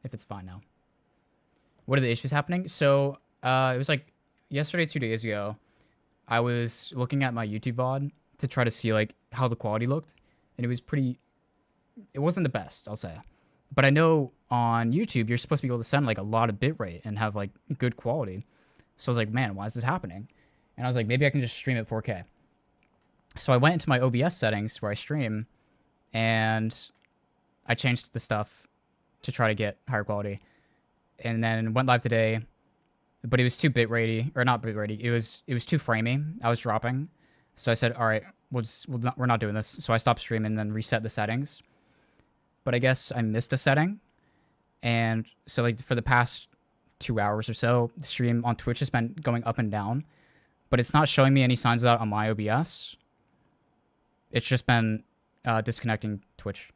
if it's fine now. What are the issues happening? So, it was like yesterday, 2 days ago, I was looking at my YouTube VOD to try to see like how the quality looked, and it wasn't the best, I'll say. But I know on YouTube you're supposed to be able to send like a lot of bitrate and have like good quality. So I was like, man, why is this happening? And I was like, maybe I can just stream at 4K. So I went into my OBS settings where I stream, and I changed the stuff to try to get higher quality. And then went live today, but it was too bitrate or not bitrate. It was too framey. I was dropping, so I said, all right, we're not doing this. So I stopped streaming and then reset the settings. But I guess I missed a setting, and so like for the past 2 hours or so, the stream on Twitch has been going up and down, but it's not showing me any signs of that on my OBS. It's just been disconnecting Twitch,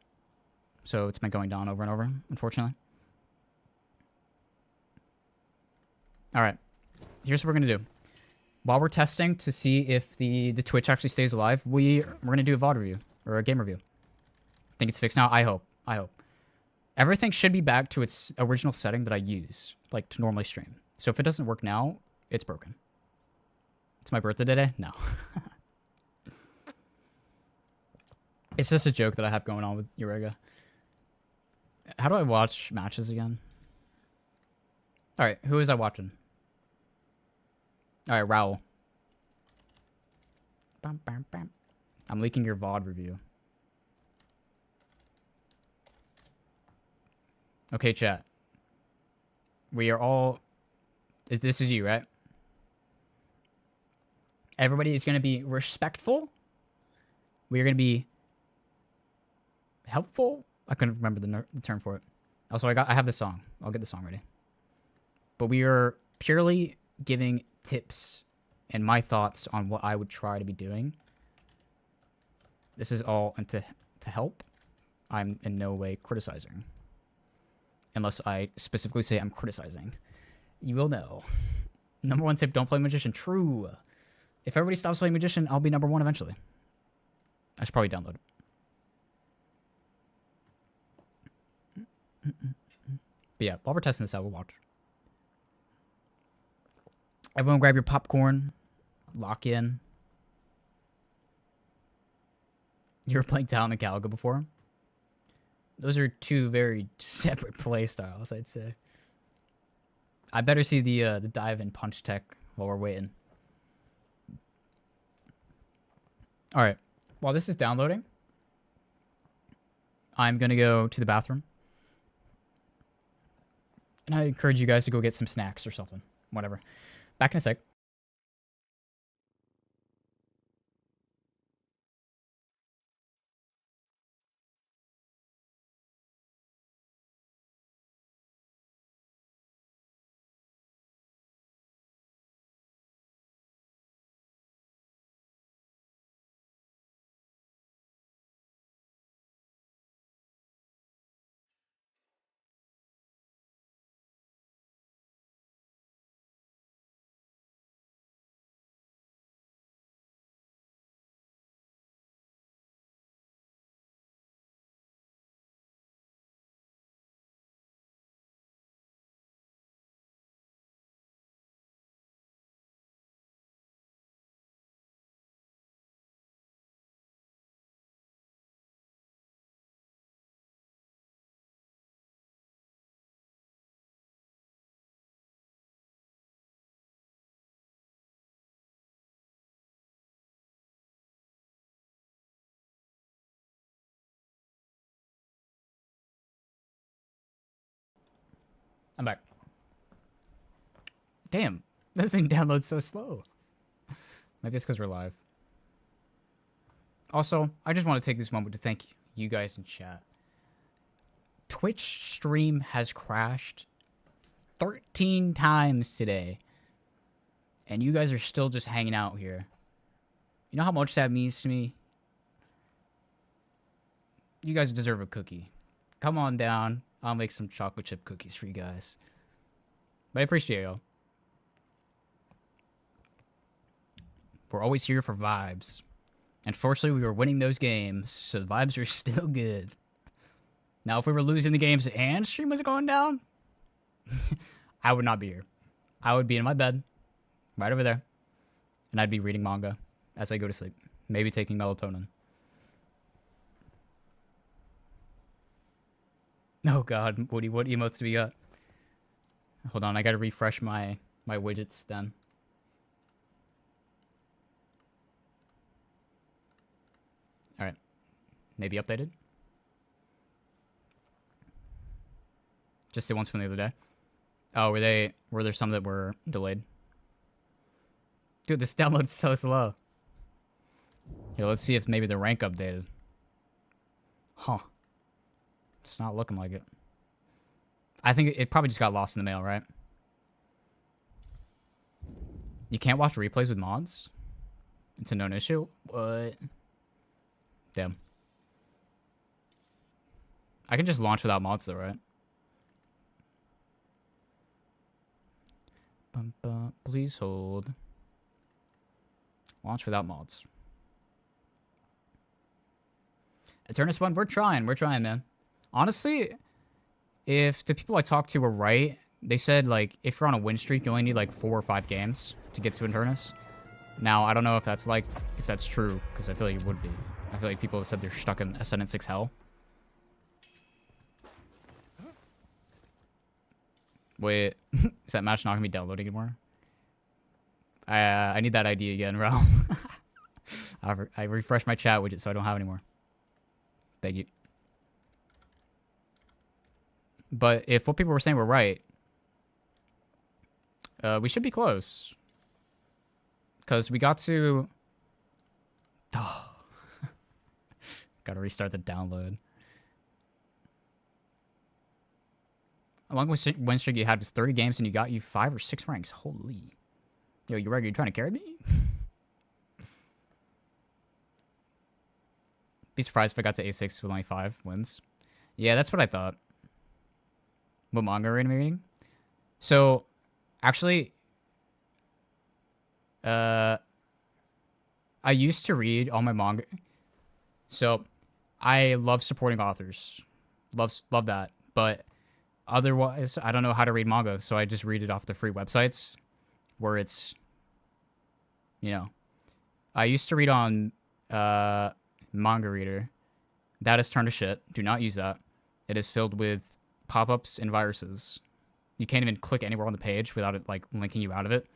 so it's been going down over and over, unfortunately. All right, here's what we're gonna do. While we're testing to see if the Twitch actually stays alive, we're gonna do a VOD review or a game review. I think it's fixed now. I hope. Everything should be back to its original setting that I use, like to normally stream. So if it doesn't work now, it's broken. It's my birthday today? No. It's just a joke that I have going on with Eureka. How do I watch matches again? All right, who is I watching? All right, Raul. Bam, bam, bam. I'm leaking your VOD review. Okay, chat. We are all... This is you, right? Everybody is going to be respectful. We are going to be helpful. I couldn't remember the term for it. Also, I have the song. I'll get the song ready. But we are purely giving tips and my thoughts on what I would try to be doing. This is all to help. I'm in no way criticizing. Unless I specifically say I'm criticizing. You will know. Number one tip, don't play Magician. True. If everybody stops playing Magician, I'll be number one eventually. I should probably download it. But yeah, while we're testing this out, we'll watch. Everyone grab your popcorn. Lock in. You were playing Talon and Galaga before? Those are two very separate play styles, I'd say. I better see the dive and punch tech while we're waiting. All right. While this is downloading, I'm going to go to the bathroom. And I encourage you guys to go get some snacks or something. Whatever. Back in a sec. I'm back. Damn, this thing downloads so slow. Maybe it's because we're live. Also, I just want to take this moment to thank you guys in chat. Twitch stream has crashed 13 times today. And you guys are still just hanging out here. You know how much that means to me? You guys deserve a cookie. Come on down. I'll make some chocolate chip cookies for you guys. But I appreciate y'all. We're always here for vibes. And fortunately, we were winning those games, so the vibes are still good. Now, if we were losing the games and stream was going down, I would not be here. I would be in my bed, right over there, and I'd be reading manga as I go to sleep. Maybe taking melatonin. Oh god, Woody, what emotes do we got? Hold on, I gotta refresh my widgets then. Alright. Maybe updated? Just the ones from the other day. Oh, were there some that were delayed? Dude, this download's so slow. Here, let's see if maybe the rank updated. Huh. It's not looking like it. I think it probably just got lost in the mail, right? You can't watch replays with mods? It's a known issue? What? Damn. I can just launch without mods though, right? Please hold. Launch without mods. Eternus 1, we're trying, man. Honestly, if the people I talked to were right, they said, like, if you're on a win streak, you only need, like, 4 or 5 games to get to Eternus. Now, I don't know if that's true, because I feel like it would be. I feel like people have said they're stuck in Ascendant 6 hell. Wait, is that match not gonna be downloading anymore? I need that ID again, Realm. I refreshed my chat widget, so I don't have anymore. Thank you. But if what people were saying were right, we should be close. Because we got to... Oh. Gotta restart the download. How long win streak you had was 30 games and you got 5 or 6 ranks. Holy. Yo, you ready? You trying to carry me? Be surprised if I got to A6 with only 5 wins. Yeah, that's what I thought. What manga are we reading? So, actually, I used to read all my manga. So, I love supporting authors. Love that. But otherwise, I don't know how to read manga, so I just read it off the free websites where it's, you know. I used to read on Manga Reader. That has turned to shit. Do not use that. It is filled with pop-ups and viruses. You can't even click anywhere on the page without it, like, linking you out of it.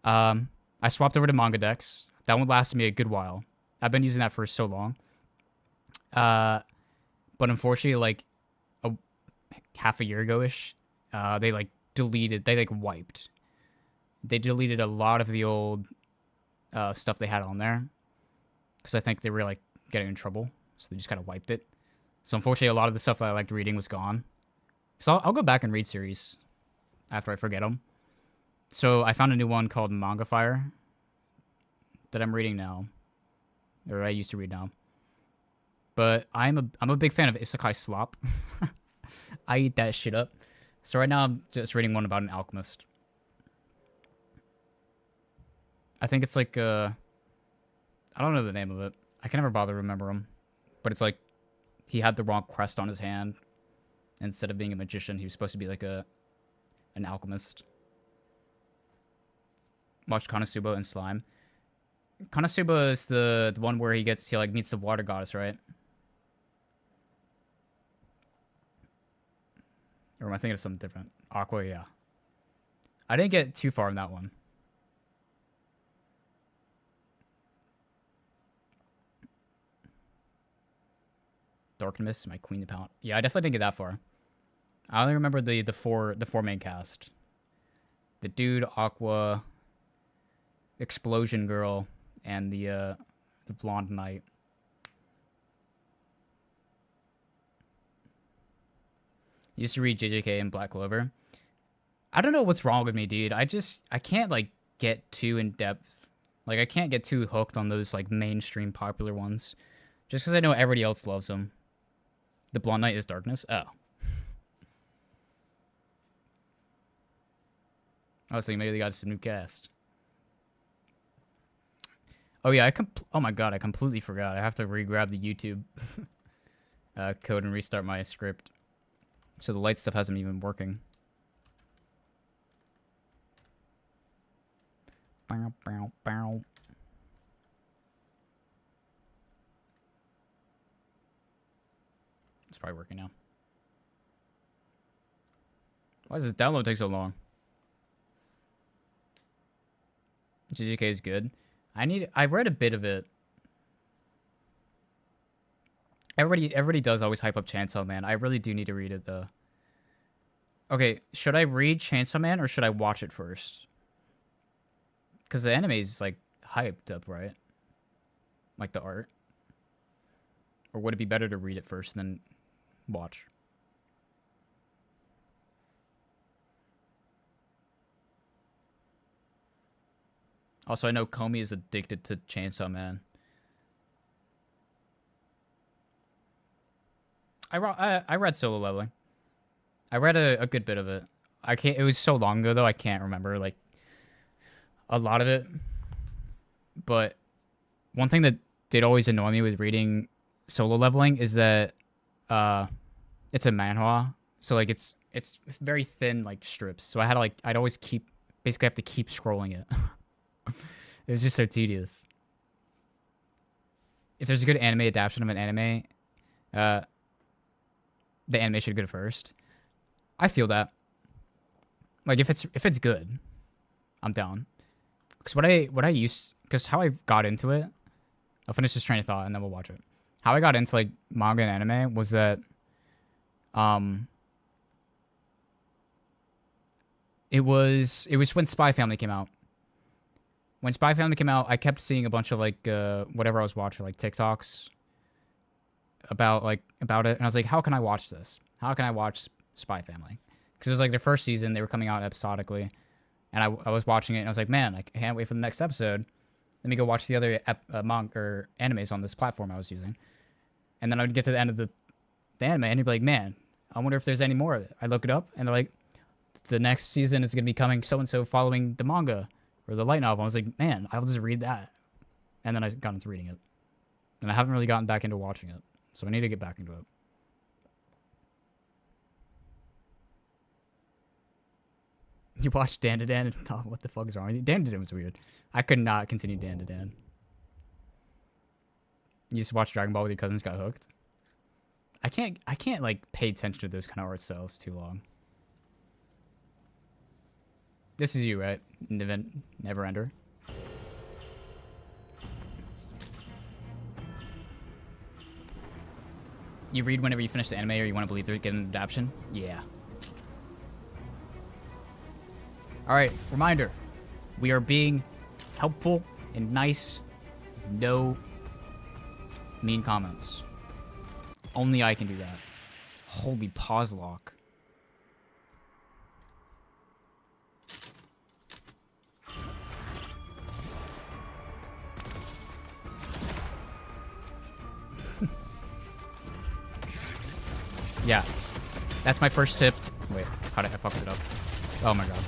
I swapped over to Manga Dex. That one lasted me a good while. I've been using that for so long. But unfortunately, like, half a year ago-ish, they, like, wiped. They deleted a lot of the old stuff they had on there. Because I think they were, like, getting in trouble. So they just kind of wiped it. So unfortunately, a lot of the stuff that I liked reading was gone. So I'll go back and read series after I forget them. So I found a new one called Manga Fire that I'm reading now. Or I used to read now. But I'm a big fan of Isekai Slop. I eat that shit up. So right now I'm just reading one about an alchemist. I think it's like, I don't know the name of it. I can never bother to remember him. But it's like, he had the wrong crest on his hand. Instead of being a magician, he was supposed to be like an alchemist. Watch Konosuba and Slime. Konosuba is the one where he like meets the water goddess, right? Or am I thinking of something different? Aqua, yeah. I didn't get too far in that one. Darkness, my queen of pound. Yeah, I definitely didn't get that far. I only remember the four main cast. The dude, Aqua, Explosion Girl, and the blonde knight. Used to read JJK and Black Clover. I don't know what's wrong with me, dude. I can't, like, get too in-depth. Like, I can't get too hooked on those, like, mainstream popular ones. Just because I know everybody else loves them. The blonde knight is Darkness? Oh. I was thinking maybe they got some new cast. Oh, yeah, oh my god, I completely forgot. I have to re-grab the YouTube. code and restart my script. So the light stuff hasn't even working. Bow, bow, bow. It's probably working now. Why does this download take so long? GGK is good. I read a bit of it. Everybody does always hype up Chainsaw Man. I really do need to read it though. Okay, should I read Chainsaw Man or should I watch it first? Because the anime is like hyped up, right? Like the art. Or would it be better to read it first and then watch? Also, I know Comey is addicted to Chainsaw Man. I read Solo Leveling. I read a good bit of it. I can't. It was so long ago though. I can't remember like a lot of it. But one thing that did always annoy me with reading Solo Leveling is that it's a manhwa, so like it's very thin like strips. So I had to like I'd always basically have to keep scrolling it. It was just so tedious. If there's a good anime adaptation of an anime, the anime should go first. I feel that. Like if it's good, I'm down. Because because how I got into it, I'll finish this train of thought and then we'll watch it. How I got into like manga and anime was that, it was when Spy Family came out. When Spy Family came out, I kept seeing a bunch of like whatever I was watching, like TikToks about it, and I was like, how can I watch this? How can I watch Spy Family? Because it was like their first season, they were coming out episodically, and I was watching it, and I was like, man, I can't wait for the next episode. Let me go watch the other manga or animes on this platform I was using, and then I would get to the end of the anime, and you'd be like, man, I wonder if there's any more of it. I look it up, and they're like, the next season is going to be coming so and so following the manga or the light novel. I was like, man, I'll just read that, and then I got into reading it, and I haven't really gotten back into watching it. So I need to get back into it. You watched Dan to Dan? Oh, what the fuck is wrong with you? Dan to Dan was weird. I could not continue Dan to Dan. You just watch Dragon Ball with your cousins, got hooked? I can't like pay attention to those kind of art styles too long. This is you, right? Never Ender. You read whenever you finish the anime or you want to believe they're getting an adaptation? Yeah. Alright, reminder. We are being helpful and nice. No mean comments. Only I can do that. Holy pause lock. Yeah, that's my first tip. Wait, how did I fuck it up? Oh my god.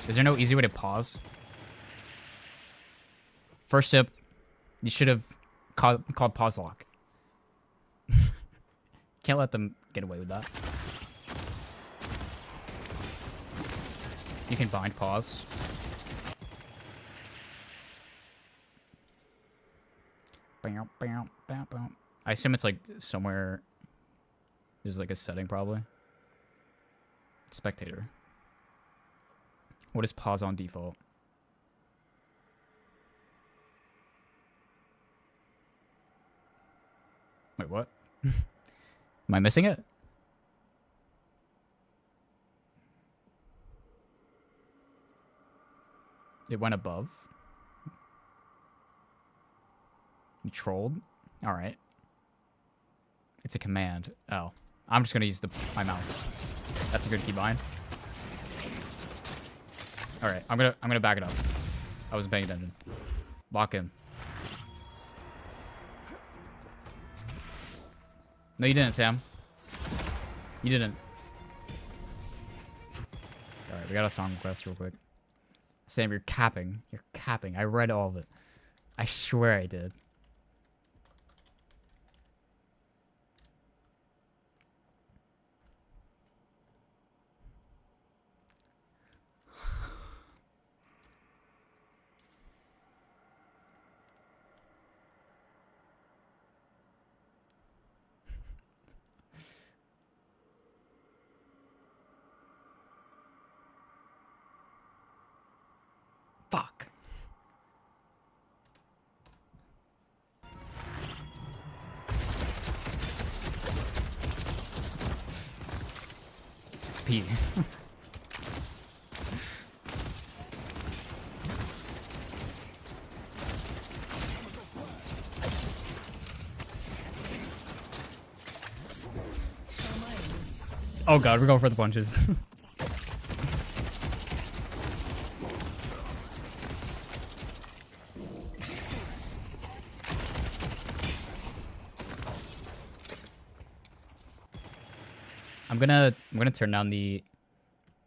Is there no easy way to pause? First tip, you should have called pause lock. Can't let them get away with that. You can bind pause. I assume it's like somewhere. There's like a setting probably. Spectator. What is pause on default? Wait, what? Am I missing it? It went above. You trolled? Alright. It's a command. Oh. I'm just gonna use my mouse. That's a good keybind. Alright, I'm gonna back it up. I wasn't paying attention. Lock in. No, you didn't, Sam. You didn't. Alright, we got a song request real quick. Sam, you're capping. You're capping. I read all of it. I swear I did. Fuck. It's P. Oh god, we're going for the punches. I'm gonna turn down the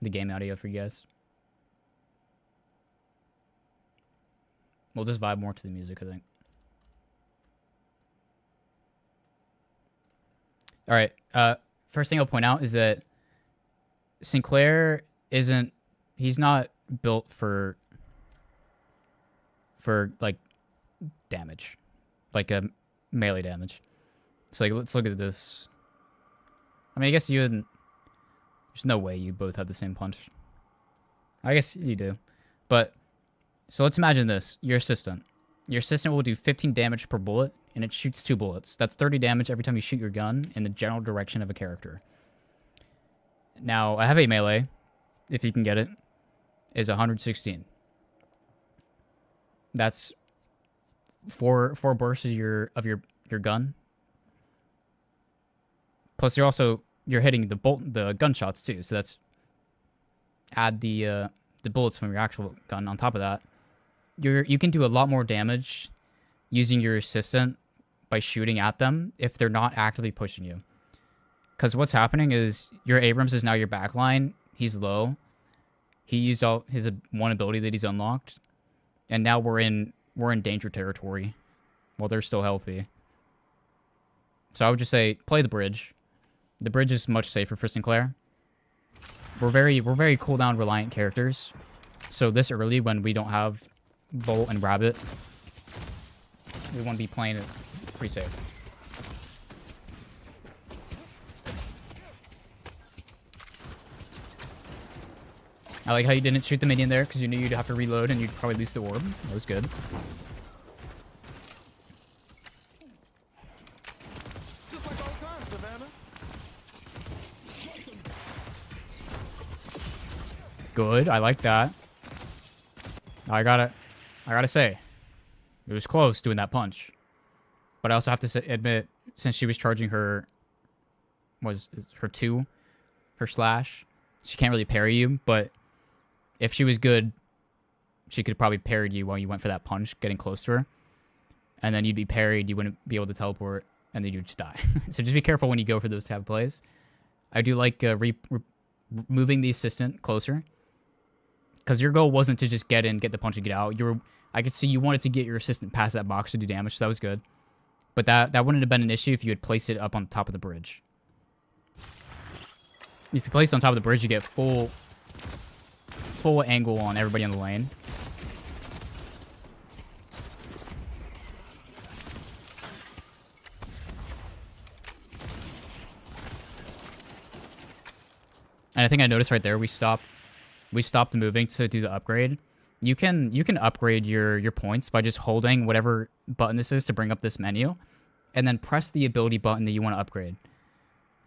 game audio for you guys. We'll just vibe more to the music, I think. All right. First thing I'll point out is that Sinclair isn't. He's not built for like damage, like a melee damage. So like, let's look at this. I mean, I guess you wouldn't. There's no way you both have the same punch. I guess you do, but so let's imagine this: your assistant. Your assistant will do 15 damage per bullet, and it shoots 2 bullets. That's 30 damage every time you shoot your gun in the general direction of a character. Now, I have a melee, if you can get it, is 116. That's four bursts of your gun. Plus, you're hitting the gunshots too. So that's add the bullets from your actual gun on top of that. You can do a lot more damage using your assistant by shooting at them if they're not actively pushing you. Because what's happening is your Abrams is now your backline. He's low. He used all his one ability that he's unlocked, and now we're in danger territory while they're still healthy. So I would just say play the bridge. The bridge is much safer for Sinclair. We're very cooldown reliant characters. So this early, when we don't have Bolt and Rabbit, we want to be playing it pretty safe. I like how you didn't shoot the minion there because you knew you'd have to reload and you'd probably lose the orb. That was good. Just like old times, Savannah. Good. I like that. I gotta say, it was close doing that punch. But I also have to admit, since she was charging her slash, she can't really parry you, but if she was good, she could probably parry you while you went for that punch, getting close to her. And then you'd be parried, you wouldn't be able to teleport, and then you'd just die. So just be careful when you go for those type of plays. I do like moving the assistant closer, because your goal wasn't to just get in, get the punch, and get out. I could see you wanted to get your assistant past that box to do damage, so that was good. But that wouldn't have been an issue if you had placed it up on top of the bridge. If you place it on top of the bridge, you get full angle on everybody in the lane. And I think I noticed right there we stopped moving to do the upgrade. You can upgrade your points by just holding whatever button this is to bring up this menu, and then press the ability button that you want to upgrade.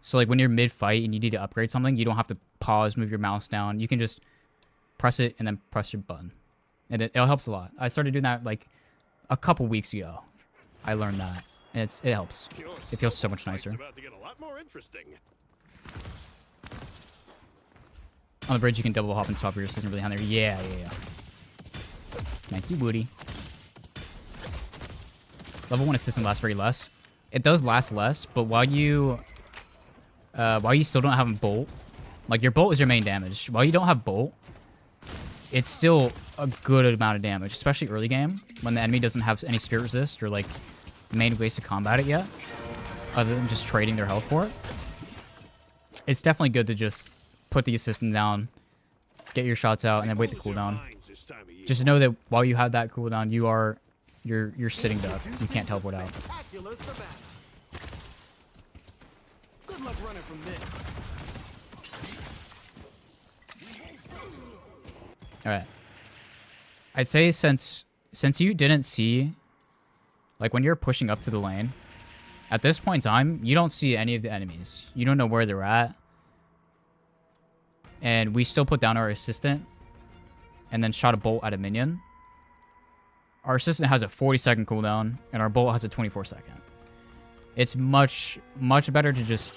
So like when you're mid-fight and you need to upgrade something, you don't have to pause, move your mouse down. You can just press it and then press your button. And it helps a lot. I started doing that like a couple weeks ago. I learned that. And it helps. It feels so much nicer. About to get a lot more interesting. On the bridge, you can double hop and stop your assistant really down there. Yeah. Thank you, Woody. Level 1 assistant lasts very less. It does last less, but while you still don't have a bolt, like your bolt is your main damage. While you don't have bolt, it's still a good amount of damage, especially early game when the enemy doesn't have any spirit resist or like main ways to combat it yet, other than just trading their health for it. It's definitely good to just put the assistant down, get your shots out, and then wait the cooldown. Just know that while you have that cooldown, you're sitting duck. You can't teleport out. Good luck running from this. All right. I'd say since you didn't see, like when you're pushing up to the lane, at this point in time, you don't see any of the enemies. You don't know where they're at. And we still put down our assistant and then shot a bolt at a minion. Our assistant has a 40-second cooldown, and our bolt has a 24-second. It's much, much better to just...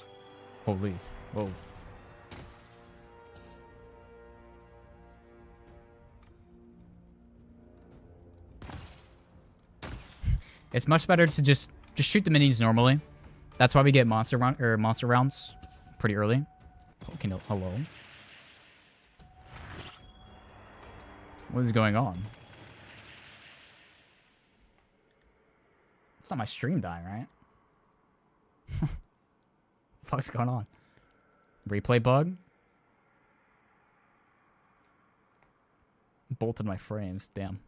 Holy. Whoa. It's much better to just shoot the minions normally. That's why we get monster rounds pretty early. Okay, no, hello. What is going on? It's not my stream dying, right? What's going on? Replay bug? Bolted my frames. Damn.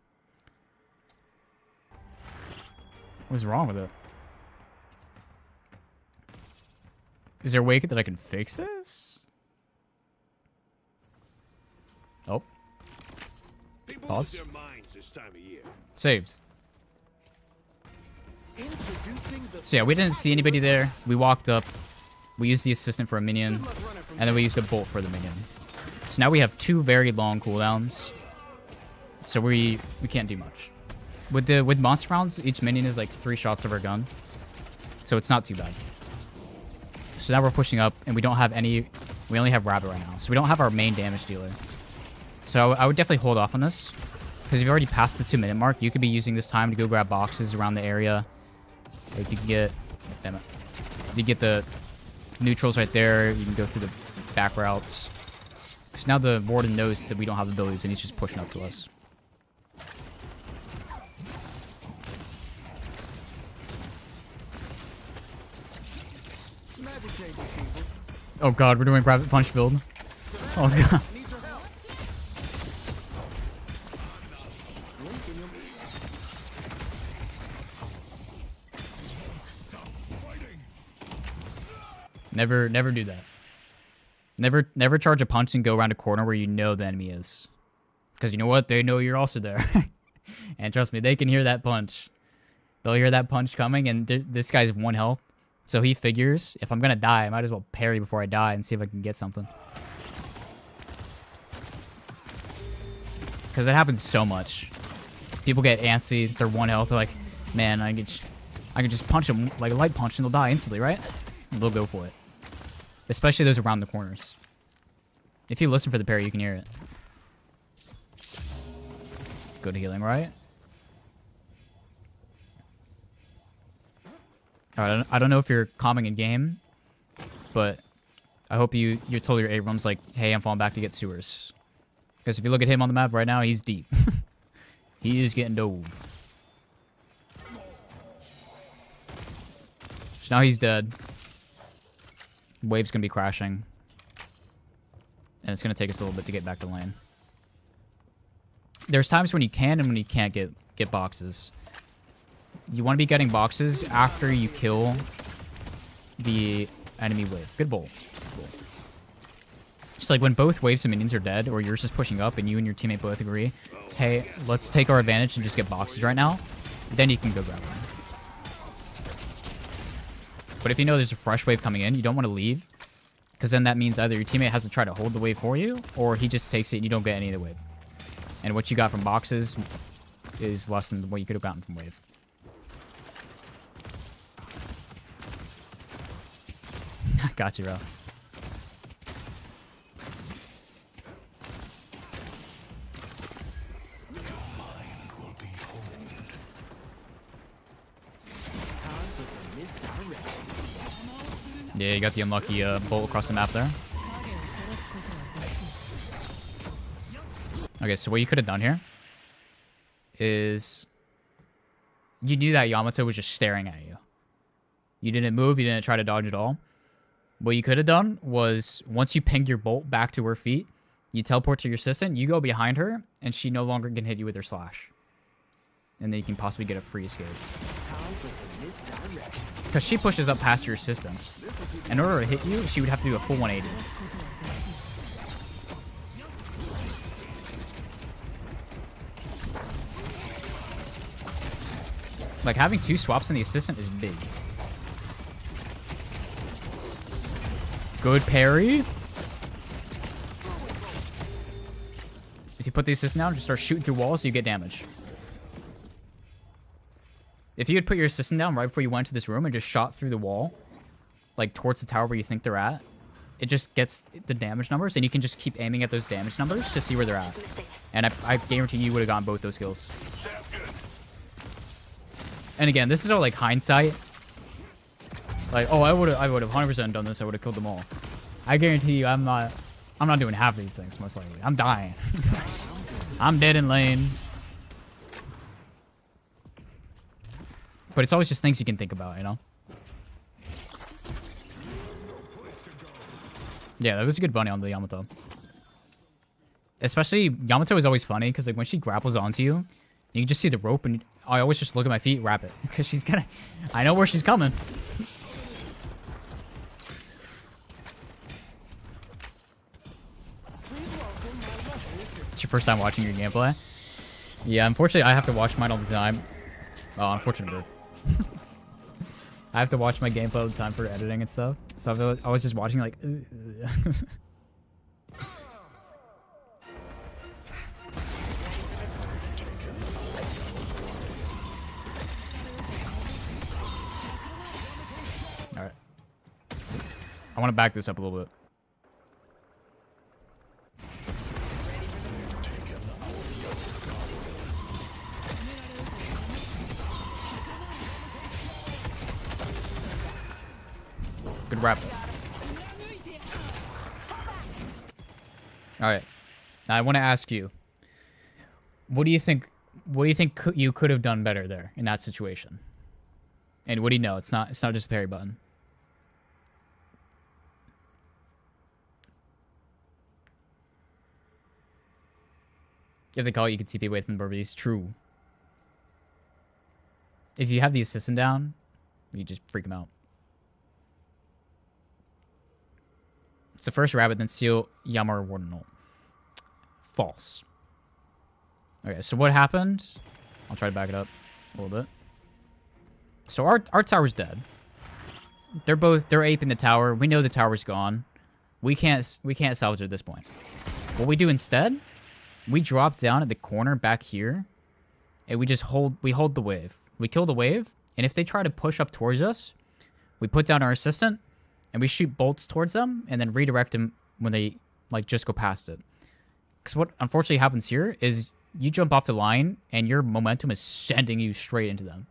What's wrong with it? Is there a way that I can fix this? Oh. Pause. Saved. So yeah, we didn't see anybody there. We walked up. We used the assistant for a minion. And then we used a bolt for the minion. So now we have 2 very long cooldowns. So we can't do much. With monster rounds, each minion is like 3 shots of our gun. So it's not too bad. So now we're pushing up, and we don't have any... We only have Rabbit right now. So we don't have our main damage dealer. So I would definitely hold off on this. Because you've already passed the 2-minute mark. You could be using this time to go grab boxes around the area. Like you can get... Damn it. You get the neutrals right there. You can go through the back routes. Because now the warden knows that we don't have abilities, and he's just pushing up to us. Oh god, we're doing rabbit punch build. Oh god. Never do that. Never charge a punch and go around a corner where you know the enemy is. Because you know what? They know you're also there. And trust me, they can hear that punch. They'll hear that punch coming, and this guy's 1 health. So he figures, if I'm going to die, I might as well parry before I die and see if I can get something. Because it happens so much. People get antsy, they're 1 health, they're like, man, I can just punch them like a light punch and they'll die instantly, right? And they'll go for it. Especially those around the corners. If you listen for the parry, you can hear it. Good healing, right? I don't know if you're calming in game, but I hope you told your Abrams like, hey, I'm falling back to get sewers. Because if you look at him on the map right now, he's deep. He is getting dove. So now he's dead. Wave's gonna be crashing. And it's gonna take us a little bit to get back to lane. There's times when you can and when you can't get boxes. You want to be getting boxes after you kill the enemy wave. Good bolt. Cool. Just like when both waves of minions are dead, or you're just pushing up and you and your teammate both agree, hey, let's take our advantage and just get boxes right now, then you can go grab one. But if you know there's a fresh wave coming in, you don't want to leave, because then that means either your teammate has to try to hold the wave for you, or he just takes it and you don't get any of the wave. And what you got from boxes is less than what you could have gotten from wave. Got you, bro. Yeah, you got the unlucky bolt across the map there. Okay, so what you could have done here is you knew that Yamato was just staring at you. You didn't move, you didn't try to dodge at all. What you could have done was, once you pinged your bolt back to her feet, you teleport to your assistant, you go behind her, and she no longer can hit you with her slash. And then you can possibly get a free escape. Because she pushes up past your assistant. In order to hit you, she would have to do a full 180. Like, having 2 swaps in the assistant is big. Good parry. If you put the assistant down, just start shooting through walls so you get damage. If you had put your assistant down right before you went to this room and just shot through the wall, like towards the tower where you think they're at, it just gets the damage numbers, and you can just keep aiming at those damage numbers to see where they're at. And I guarantee you would have gotten both those kills. And again, this is all like hindsight. Like, oh, I would have 100% done this. I would have killed them all. I guarantee you, I'm not doing half of these things, most likely. I'm dying. I'm dead in lane. But it's always just things you can think about, you know? Yeah, that was a good bunny on the Yamato. Especially, Yamato is always funny, because like when she grapples onto you, you can just see the rope, and I always just look at my feet, wrap it. Because she's gonna... I know where she's coming. It's your first time watching your gameplay? Yeah, unfortunately, I have to watch mine all the time. Oh, unfortunately. I have to watch my gameplay all the time for editing and stuff. So I was just watching like... Alright. I want to back this up a little bit. Good wrap up. Alright. Now I want to ask you. What do you think you could have done better there in that situation? And what do you know? It's not just a parry button. If they call it, you can TP away from the Burberry's. True. If you have the assistant down, you just freak them out. So first rabbit, then seal Yammer Warden ult. False. Okay, so what happened? I'll try to back it up a little bit. So our tower's dead. They're aping the tower. We know the tower's gone. We can't salvage it at this point. What we do instead, we drop down at the corner back here, and we hold the wave. We kill the wave, and if they try to push up towards us, we put down our assistant, and we shoot bolts towards them, and then redirect them when they like just go past it. Because what unfortunately happens here is you jump off the line, and your momentum is sending you straight into them.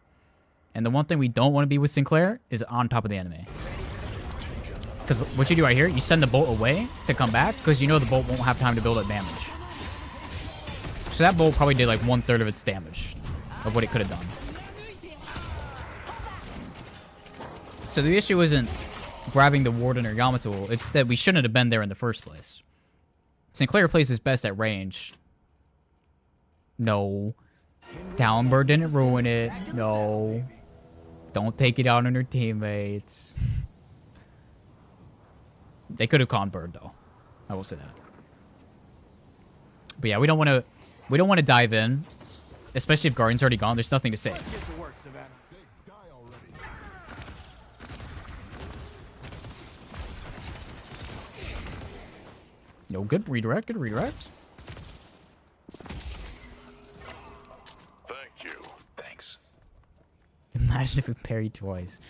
And the one thing we don't want to be with Sinclair is on top of the enemy. Because what you do right here, you send the bolt away to come back, because you know the bolt won't have time to build up damage. So that bolt probably did like 1/3 of its damage of what it could have done. So the issue isn't grabbing the Warden or Yamato, it's that we shouldn't have been there in the first place. Sinclair plays his best at range. No. Downbird didn't ruin it. No. Don't take it out on your teammates. They could have conned Bird though. I will say that. But yeah, we don't want to dive in, especially if Guardian's already gone. There's nothing to say. No, good redirect, good redirect. Thank you. Thanks. Imagine if we parried twice.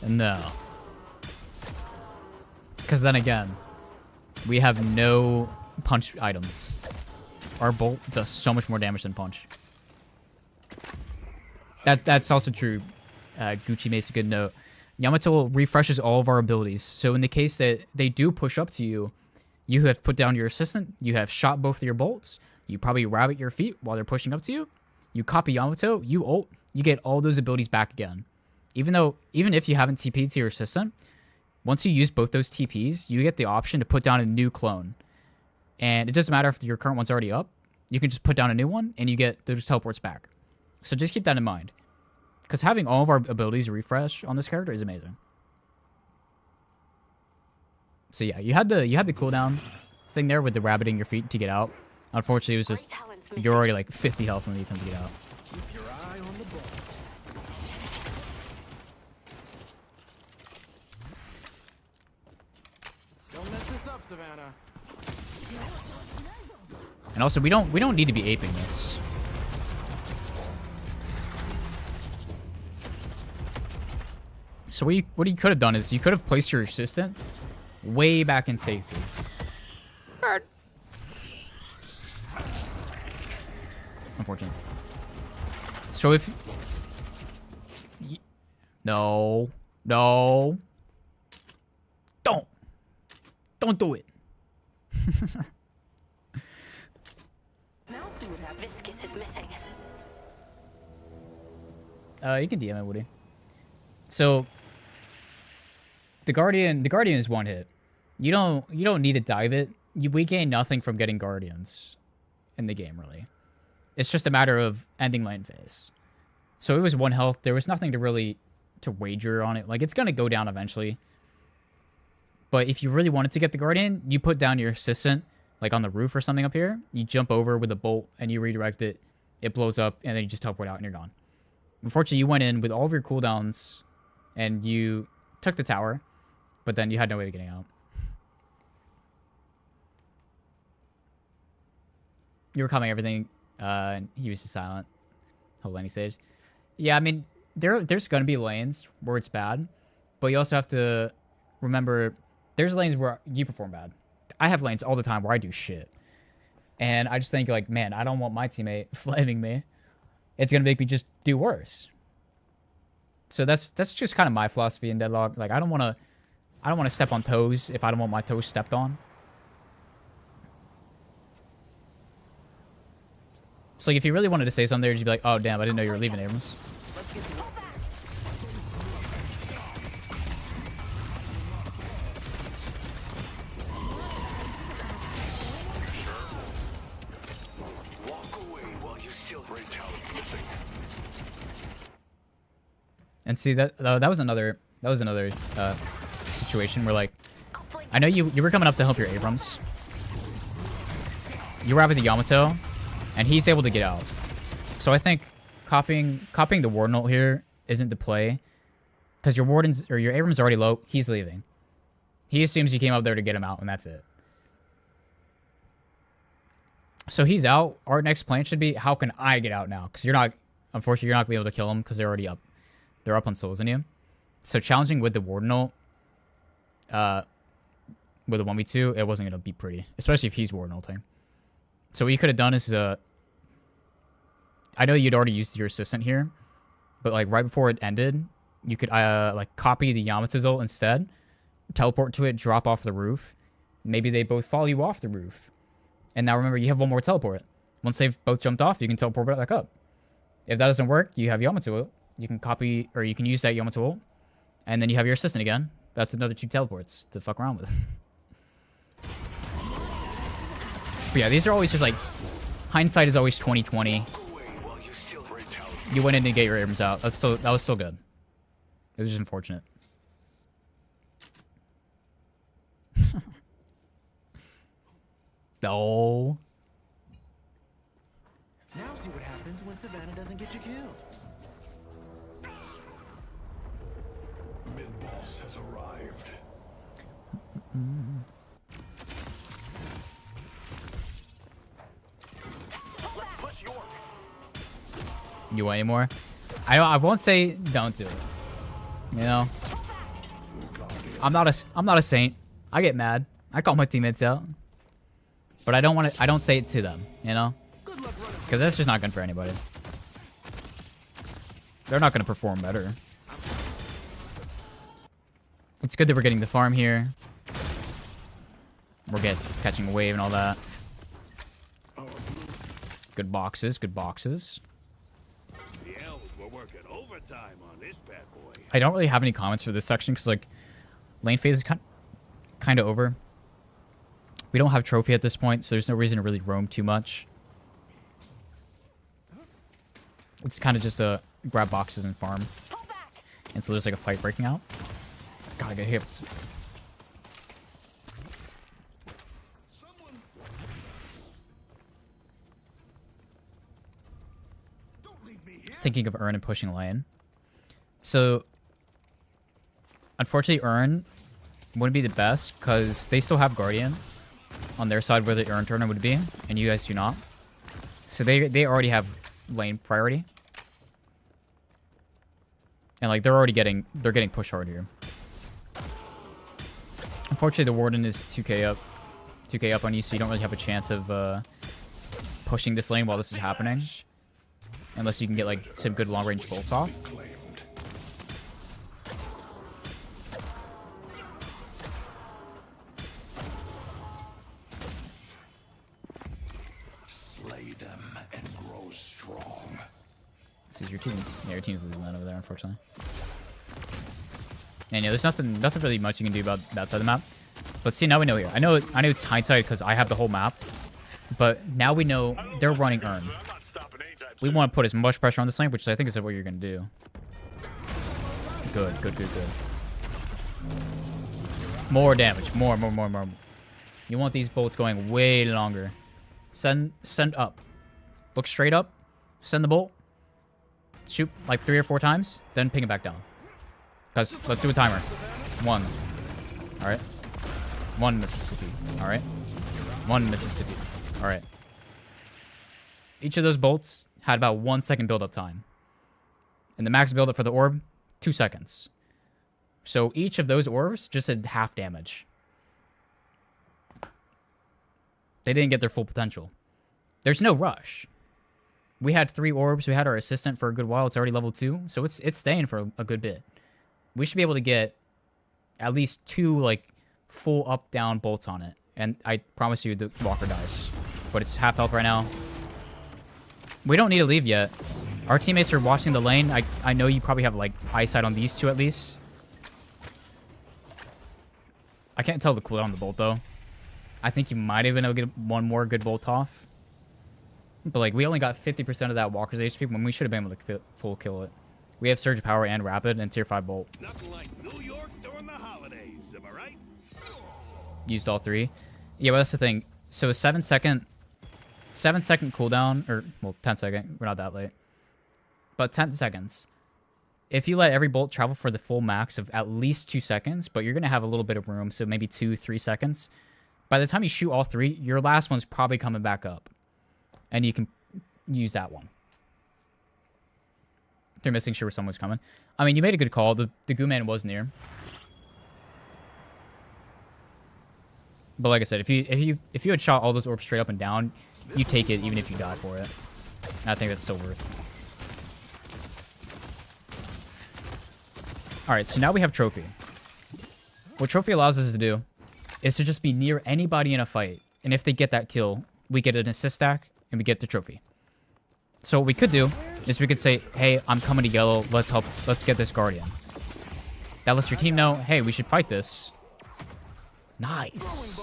No. Because then again, we have no punch items. Our bolt does so much more damage than punch. That's also true. Gucci makes a good note. Yamato refreshes all of our abilities. So in the case that they do push up to you, you have put down your assistant, you have shot both of your bolts, you probably rabbit your feet while they're pushing up to you, you copy Yamato, you ult, you get all those abilities back again. Even if you haven't TP'd to your assistant, once you use both those TPs, you get the option to put down a new clone. And it doesn't matter if your current one's already up, you can just put down a new one and you get those teleports back. So just keep that in mind. Because having all of our abilities refresh on this character is amazing. So yeah, you had the cooldown thing there with the rabbiting your feet to get out. Unfortunately, it was just you're already like 50 health when you attempt to get out. Keep your eye on the ball. Savannah. And also, we don't need to be aping this. So what you could have done is you could have placed your assistant way back in safety. Unfortunate. So if... No. No. Don't. Don't do it. Now see what happens. Viscus is missing. You can DM it, Woody. So the Guardian is one hit. You don't need to dive it. We gain nothing from getting Guardians in the game, really. It's just a matter of ending lane phase. So it was 1 health. There was nothing to wager on it. Like, it's gonna go down eventually. But if you really wanted to get the Guardian, you put down your assistant, like on the roof or something up here. You jump over with a bolt and you redirect it. It blows up and then you just teleport out and you're gone. Unfortunately, you went in with all of your cooldowns and you took the tower, but then you had no way of getting out. You were coming everything. He was just silent. Whole laning stage. Yeah, I mean, there's going to be lanes where it's bad, but you also have to remember there's lanes where you perform bad. I have lanes all the time where I do shit. And I just think, like, man, I don't want my teammate flaming me. It's going to make me just do worse. So that's just kind of my philosophy in Deadlock. Like, I don't want to step on toes if I don't want my toes stepped on. So like, if you really wanted to say something there, you'd be like, oh, damn, I didn't know you were leaving, Abrams. And see, that was another situation where, like, I know you were coming up to help your Abrams. You were out with the Yamato, and he's able to get out. So I think copying the Warden ult here isn't the play, because your Abrams is already low. He's leaving. He assumes you came up there to get him out, and that's it. So he's out. Our next plan should be, how can I get out now? Because unfortunately, you're not gonna be able to kill him because they're already up. They're up on souls in you. So challenging with the Warden ult, with a 1v2, it wasn't gonna be pretty, especially if he's Warden ulting. So what you could have done is, I know you'd already used your assistant here, but like right before it ended, you could like copy the Yamato's ult instead, teleport to it, drop off the roof. Maybe they both follow you off the roof. And now remember, you have one more teleport. Once they've both jumped off, you can teleport back up. If that doesn't work, you have Yamato ult. You can copy, or you can use that Yamato ult, and then you have your assistant again. That's another 2 teleports to fuck around with. But yeah, these are always just like, hindsight is always 20/20. You went in to get your Abrams out. That was still good. It was just unfortunate. No. Now see what happens when Savannah doesn't get you killed. Mid-boss has arrived. You want any more? I won't say don't do it. You know, I'm not a saint. I get mad. I call my teammates out, but I don't say it to them. You know, because that's just not good for anybody. They're not going to perform better. It's good that we're getting the farm here. We're catching a wave and all that. Good boxes. Good boxes. We're working overtime on this bad boy. I don't really have any comments for this section because, like, lane phase is kind of over. We don't have trophy at this point, so there's no reason to really roam too much. It's kind of just a grab boxes and farm. And so there's like a fight breaking out. Gotta get hips. Thinking of Urn and pushing lane. So, unfortunately, Urn, wouldn't be the best because they still have Guardian on their side where the Urn Turner would be, and you guys do not. So they already have lane priority. And like they're getting pushed hard here. Unfortunately, the Warden is 2k up on you, so you don't really have a chance of pushing this lane while this is happening. Unless you can get like some good long range bolts off. Slay them and grow strong. This is your team. Yeah, your team's losing that over there, unfortunately. And yeah, there's nothing really much you can do about that side of the map. But see, now we know here. I know it's hindsight because I have the whole map. But now we know they're running Urn. We want to put as much pressure on this lane, which I think is what you're going to do. Good. More damage. More. You want these bolts going way longer. Send up. Look straight up. Send the bolt. Shoot like 3 or 4 times. Then ping it back down. Guys, let's do a timer. 1. Alright. 1 Mississippi. Alright. 1 Mississippi. Alright. Each of those bolts had about 1 second build-up time. And the max build-up for the orb, 2 seconds. So each of those orbs just did half damage. They didn't get their full potential. There's no rush. We had 3 orbs. We had our assistant for a good while. It's already level 2. So it's staying for a good bit. We should be able to get at least 2 like full up-down bolts on it. And I promise you the walker dies. But it's half health right now. We don't need to leave yet. Our teammates are watching the lane. I know you probably have like eyesight on these 2 at least. I can't tell the cooldown on the bolt though. I think you might have been able to get 1 more good bolt off. But like we only got 50% of that walker's HP when we should have been able to full kill it. We have surge power and rapid and tier 5 bolt. Nothing like New York during the holidays, am I right? Used all 3. Yeah, but that's the thing. So a 7-second cooldown, or well 10-second. We're not that late. But 10 seconds. If you let every bolt travel for the full max of at least 2 seconds, but you're going to have a little bit of room, so maybe 2-3 seconds. By the time you shoot all 3, your last one's probably coming back up. And you can use that one. They're missing sure someone's coming. I mean, you made a good call. The goo man was near. But like I said, if you had shot all those orbs straight up and down, you take it even if you die for it. And I think that's still worth. Alright, so now we have Trophy. What Trophy allows us to do is to just be near anybody in a fight. And if they get that kill, we get an assist stack and we get the Trophy. So what we could do is we could say, hey, I'm coming to yellow. Let's get this Guardian. That lets your team know, hey, we should fight this. Nice.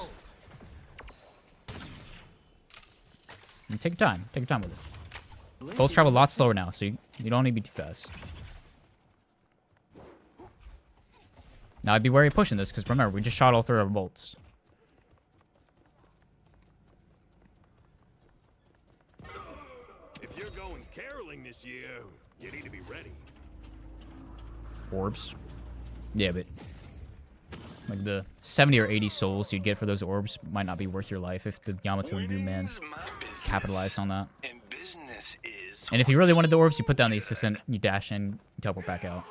And take your time. Take your time with it. Bolts travel a lot slower now, so you don't need to be too fast. Now, I'd be wary of pushing this, because remember, we just shot all 3 of our bolts. If you're going caroling this year, you need to be ready. Orbs. Yeah, but like the 70 or 80 souls you'd get for those orbs might not be worth your life if the Yamato and Goo Man capitalized on that. And if you really wanted the orbs, you put down the assistant, you dash in, you teleport back out.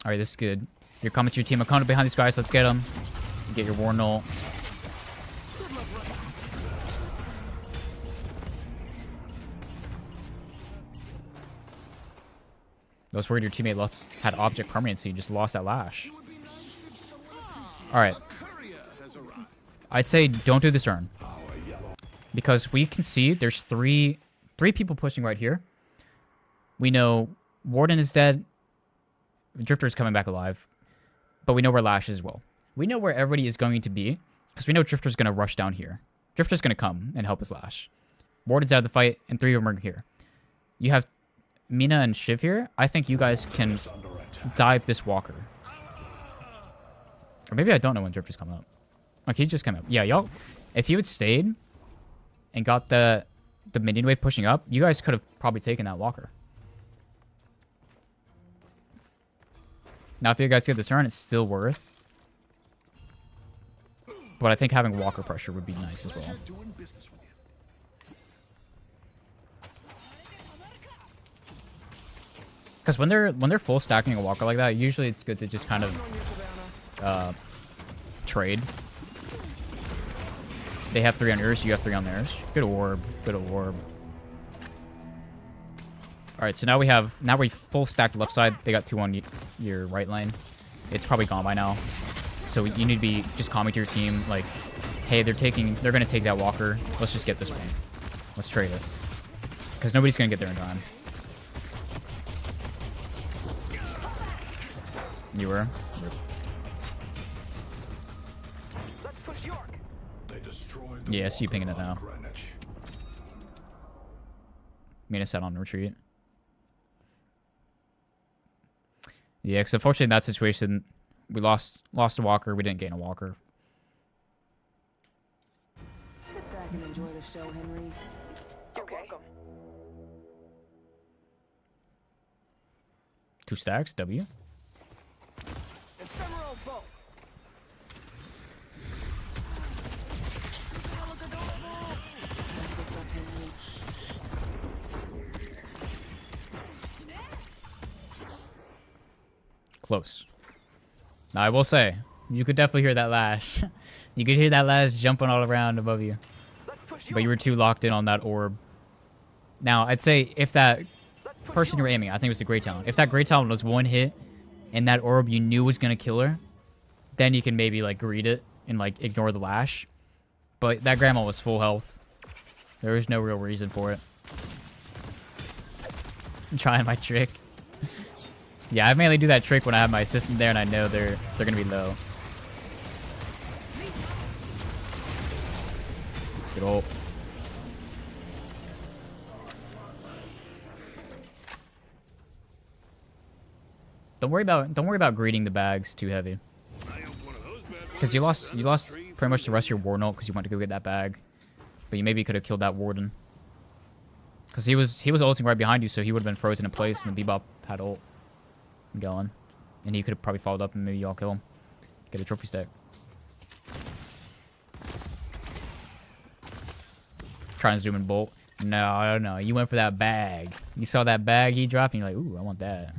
Alright, this is good. You're coming to your team. I'm coming behind these guys. Let's get them. Get your War Null. I was worried your teammate had object permanency. You just lost that lash. Alright. I'd say don't do this turn. Because we can see there's three people pushing right here. We know Warden is dead. Drifter's coming back alive. But we know where Lash is as well. We know where everybody is going to be. Because we know Drifter's going to rush down here. Drifter's going to come and help us Lash. Warden's out of the fight, and 3 of them are here. You have Mina and Shiv here. I think you guys can dive this Walker. Or maybe I don't know when Drifter's coming up. Okay, he just came up. Yeah, y'all. If you had stayed and got the minion wave pushing up, you guys could have probably taken that Walker. Now, if you guys get this turn, it's still worth. But I think having walker pressure would be nice as well. Because when they're full stacking a walker like that, usually it's good to just kind of trade. They have 3 on yours, you have 3 on theirs. Good orb, good orb. All right, so now we full stacked left side. They got 2 on your right lane. It's probably gone by now. So you need to be just calming to your team, like, hey, they're gonna take that walker. Let's just get this one. Let's trade it, because nobody's gonna get there in time. You were. Yeah, I see you pinging it now. Made a set on retreat. Yeah, because unfortunately in that situation, we lost a walker. We didn't gain a walker. Sit back and enjoy the show, Henry. You're welcome. 2 stacks, W. Ephemeral bolt. What's up, Henry? Close. Now, I will say, you could definitely hear that lash. You could hear that lash jumping all around above you. But you were too locked in on that orb. Now, I'd say if that person you were aiming at, I think it was the Grey Talon. If that Grey Talon was 1 hit and that orb you knew was going to kill her, then you can maybe, like, greed it and, like, ignore the lash. But that grandma was full health. There was no real reason for it. I'm trying my trick. Yeah, I mainly do that trick when I have my assistant there and I know they're gonna be low. Good ult. Don't worry about greeting the bags too heavy. Because you lost pretty much the rest of your Warden ult because you went to go get that bag. But you maybe could have killed that Warden. Because he was ulting right behind you, so he would have been frozen in place and the Bebop had ult going. And he could have probably followed up and maybe y'all kill him. Get a trophy stack. Trying to zoom in bolt. No. You went for that bag. You saw that bag he dropped and you're like, ooh, I want that.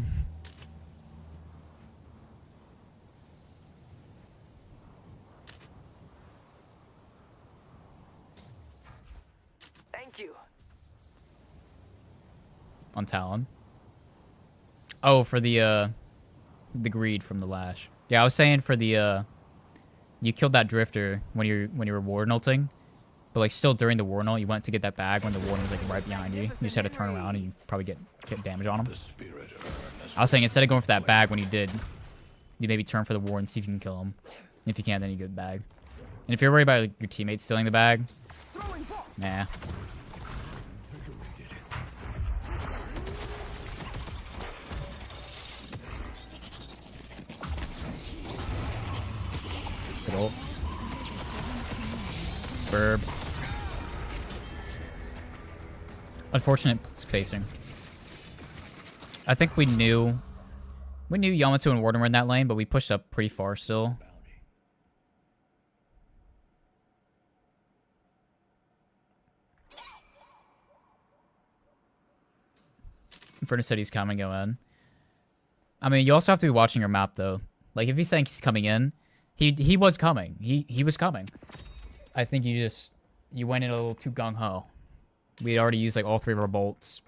Thank you. On Talon. Oh, for the greed from the lash. Yeah, I was saying for the you killed that drifter when you were Warden ulting, but like still during the Warden ult, you went to get that bag when the Warden was like right behind you. You just had to turn around and you probably get damage on him. I was saying instead of going for that bag when you did, you maybe turn for the Warden, see if you can kill him. If you can't, then you get the bag. And if you're worried about like, your teammates stealing the bag, nah. Good ult. Burb. Unfortunate spacing. I think we knew Yamato and Warden were in that lane, but we pushed up pretty far still. Inferno said he's coming, go in. I mean, you also have to be watching your map though. Like if he's saying he's coming in, he was coming. He was coming. I think you went in a little too gung ho. We had already used like all 3 of our bolts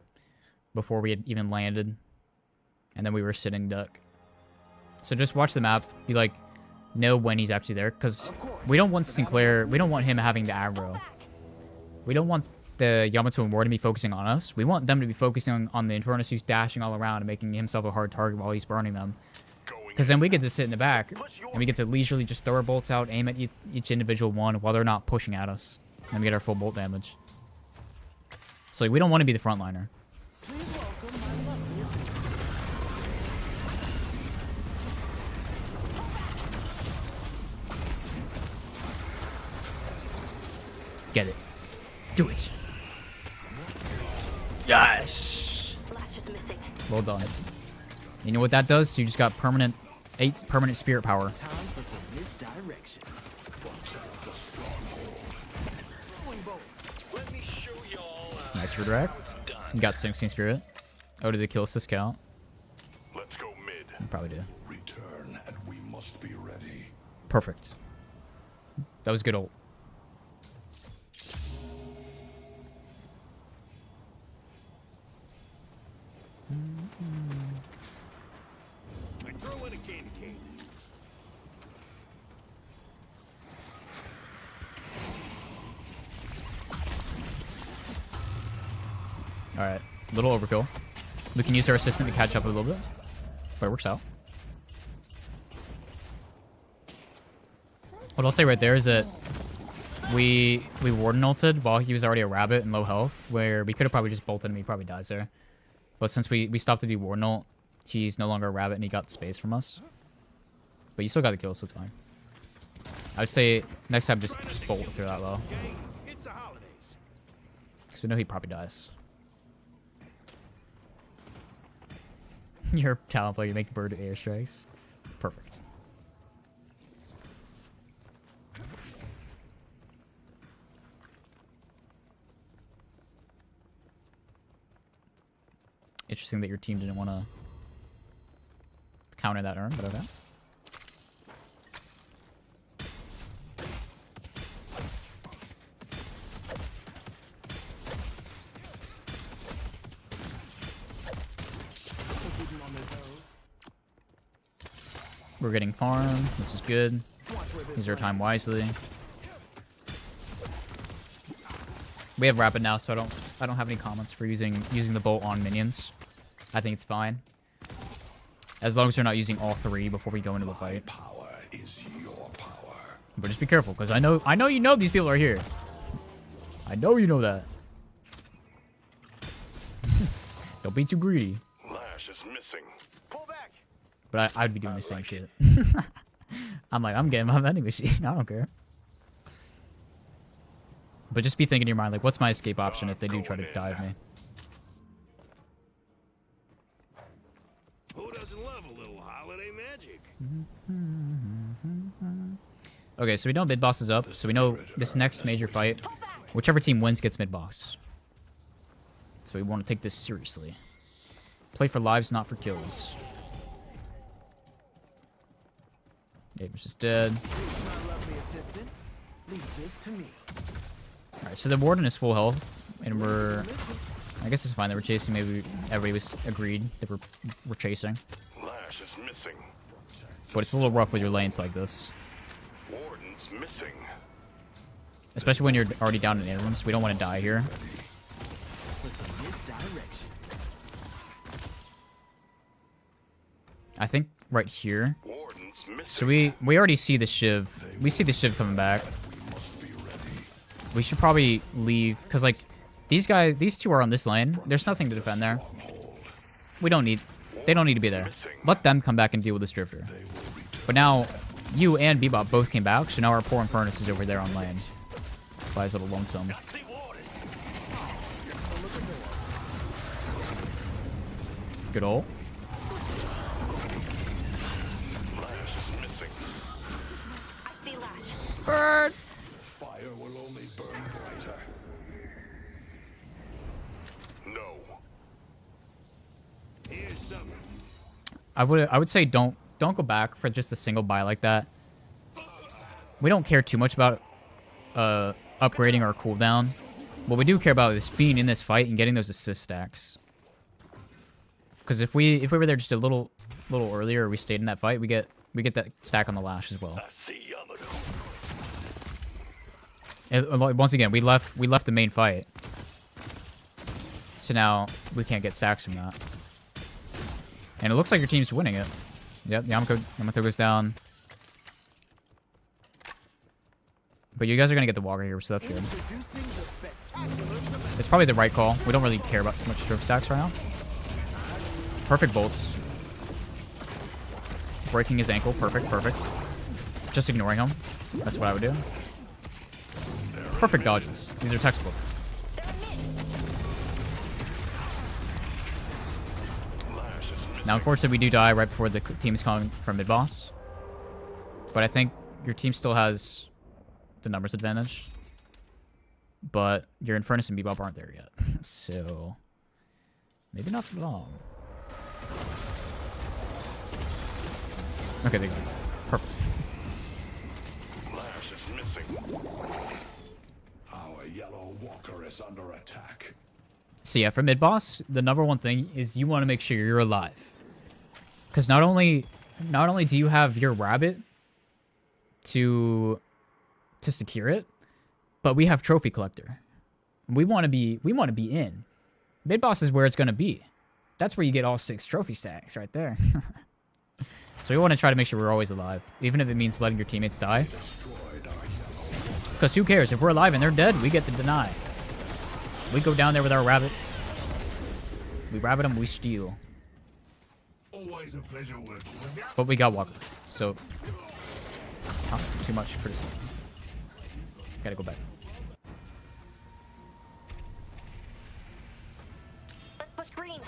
before we had even landed, and then we were sitting duck. So just watch the map. Be like, know when he's actually there, because we don't want Sinclair. We don't want him having the aggro. We don't want the Yamato and Warden to be focusing on us. We want them to be focusing on the Infernus who's dashing all around and making himself a hard target while he's burning them. Because then we get to sit in the back, and we get to leisurely just throw our bolts out, aim at each individual one while they're not pushing at us. And we get our full bolt damage. So like, we don't want to be the frontliner. Get it. Do it. Yes! Lash is missing. Well done. You know what that does? You just got permanent 8 permanent spirit power. Time for some misdirection. Let me show y'all. Nice redirect. You got 16 spirit. Oh, did the kill assist count? Let's go mid. You probably do. Return, and we must be ready. Perfect. That was good ult. I throw in a candy cane. Alright. Little overkill. We can use our assistant to catch up a little bit. But it works out. What I'll say right there is that we warden ulted while he was already a rabbit and low health, where we could have probably just bolted him, he probably dies there. But since we stopped to do warden ult, he's no longer a rabbit and he got space from us. But you still got the kill, so it's fine. I would say next time just bolt through that low. Okay, it's the holidays. Because we know he probably dies. You're a talent player, you make bird airstrikes. Perfect. Interesting that your team didn't want to counter that urn, but okay. We're getting farm. This is good. Use our time wisely. We have rapid now, so I don't have any comments for using the bolt on minions. I think it's fine. As long as we're not using all 3 before we go into the fight. Power is your power. But just be careful, because I know you know these people are here. I know you know that. Don't be too greedy. Lash is missing. Pull back. But I'd be doing the same shit. I'm like, I'm getting my vending machine. I don't care. But just be thinking in your mind, like, what's my escape option if they do try to dive me? Who doesn't love a little holiday magic? Okay, so we know mid boss is up, so we know this next major fight, whichever team wins gets mid boss. So we want to take this seriously. Play for lives, not for kills. Davis is dead. My lovely assistant, leave this to me. Alright, so the warden is full health, and we're... I guess it's fine that we're chasing. Maybe everybody was agreed that we're chasing. Lash is missing. But it's a little rough with your lanes like this. Warden's missing. Especially when you're already down in interims. We don't want to die here. For some misdirection. I think right here. Warden's missing. So we already see the Shiv. We see the Shiv coming back. We must be ready. We should probably leave, because, like, these two are on this lane. There's nothing to defend there. They don't need to be there. Let them come back and deal with this Drifter. But now, you and Bebop both came back, so now our poor Infernus is over there on lane. Flies a little lonesome. Good ult. Lash is missing. I see Lash. Bird! Fire will only burn brighter. No. Here's something. I would say don't go back for just a single buy like that. We don't care too much about upgrading our cooldown. What we do care about is being in this fight and getting those assist stacks. Because if we were there just a little earlier, or we stayed in that fight, we get that stack on the Lash as well. I see Yamato. And once again, we left the main fight, so now we can't get stacks from that. And it looks like your team's winning it. Yep, Yamato goes down. But you guys are gonna get the Walker here, so that's good. Introducing the spectacular It's probably the right call. We don't really care about too much stroke stacks right now. Perfect bolts. Breaking his ankle. Perfect, perfect. Just ignoring him. That's what I would do. Perfect dodges. These are textbook. Lash is Now, unfortunately, we do die right before the team is calling for mid-boss. But I think your team still has the numbers advantage. But your Infernus and Bebop aren't there yet. So, maybe not for long. Okay, they go. Perfect. Lash is missing. Our yellow walker is under attack. So yeah, for mid-boss, the number one thing is you want to make sure you're alive. Because not only do you have your rabbit to secure it, but we have trophy collector. We want to be in. Mid-boss is where it's going to be. That's where you get all 6 trophy stacks right there. So we want to try to make sure we're always alive, even if it means letting your teammates die. Because who cares? If we're alive and they're dead, we get to deny. We go down there with our rabbit. We rabbit them, we steal. Always a pleasure working with you. But we got Walker, so not too much criticism. Gotta go back. Let's push green.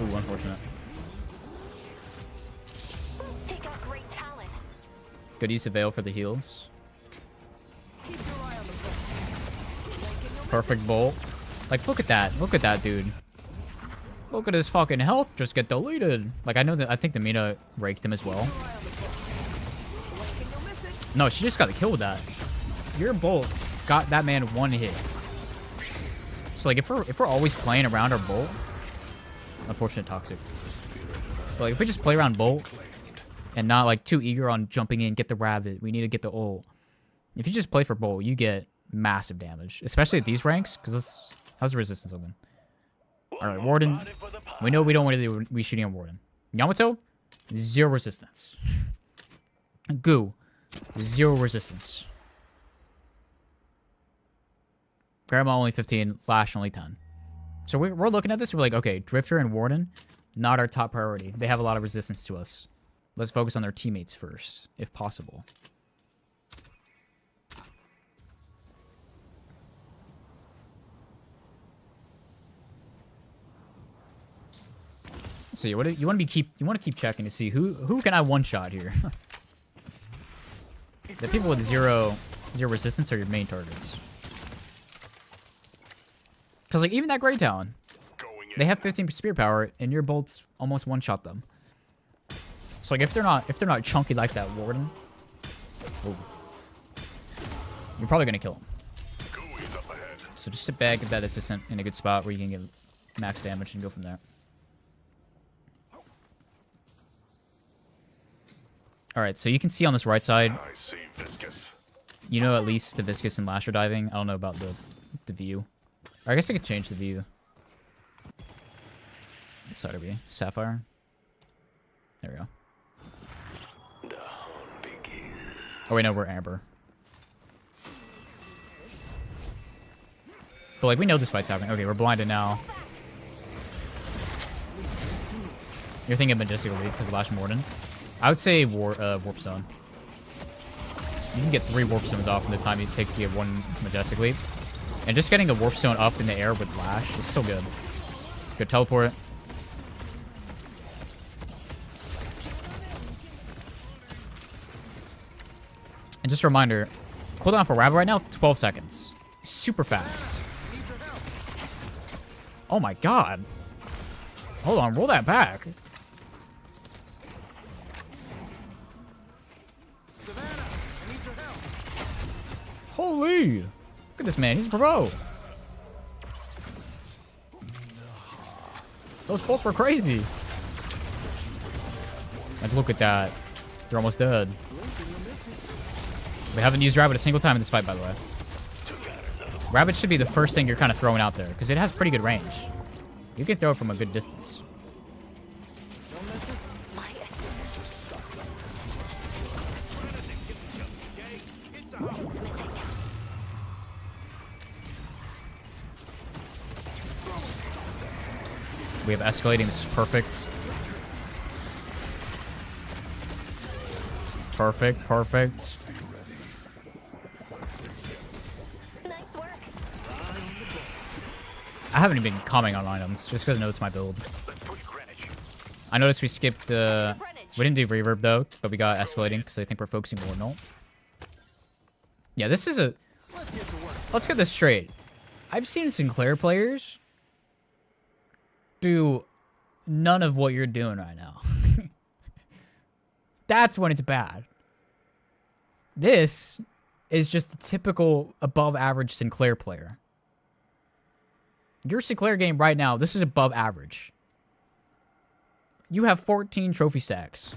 Ooh, unfortunate. Take out great talent. Good use of Veil for the heals. Perfect bolt. Like, look at that. Look at that, dude. Look at his fucking health just get deleted. Like, I think the Mina raked him as well. No, she just got the kill with that. Your bolt got that man 1 hit. So, like, if we're always playing around our bolt, unfortunate toxic. But, like, if we just play around bolt and not, like, too eager on jumping in, get the rabbit, we need to get the ult. If you just play for bolt, you get massive damage, especially at these ranks, because how's the resistance open? Alright, Warden. We know we don't want to be shooting on Warden. Yamato, 0 resistance. Goo, 0 resistance. Grandma only 15, Lash only 10. So we're looking at this, we're like, okay, Drifter and Warden, not our top priority. They have a lot of resistance to us. Let's focus on their teammates first, if possible. So you want to keep checking to see who can I one shot here. The people with zero resistance are your main targets. Because like even that Grey Talon, they have 15 spear power, and your bolts almost one shot them. So like if they're not chunky like that Warden, ooh, you're probably gonna kill them. So just sit back, get that assistant in a good spot where you can get max damage and go from there. Alright, so you can see on this right side, you know at least the Viscous and Lash are diving. I don't know about the view. Or I guess I could change the view. What side are we? Sapphire? There we go. Oh wait, no, we're Amber. But like, we know this fight's happening. Okay, we're blinded now. You're thinking Majestic will lead because of Lash and Warden. I would say Warp Zone. You can get 3 Warp Zones off in the time it takes to get 1 Majestic leap. And just getting the Warp Zone up in the air with Lash is still good. Good teleport. And just a reminder, cooldown for Rabbit right now, 12 seconds. Super fast. Oh my god. Hold on, roll that back. Holy! Look at this man, he's a pro. Those bolts were crazy. Like, look at that. They're almost dead. We haven't used Rabbit a single time in this fight, by the way. Rabbit should be the first thing you're kind of throwing out there, because it has pretty good range. You can throw it from a good distance. We have escalating. This is perfect. Perfect, perfect. Nice work. I haven't even been commenting on items, just because I know it's my build. Let's push Greenwich. I noticed we skipped, we didn't do reverb though, but we got escalating, because I think we're focusing more on ult. Yeah, this is a... Let's get this straight. I've seen Sinclair players do none of what you're doing right now. That's when it's bad. This is just a typical above average Sinclair player. Your Sinclair game right now, this is above average. You have 14 trophy stacks.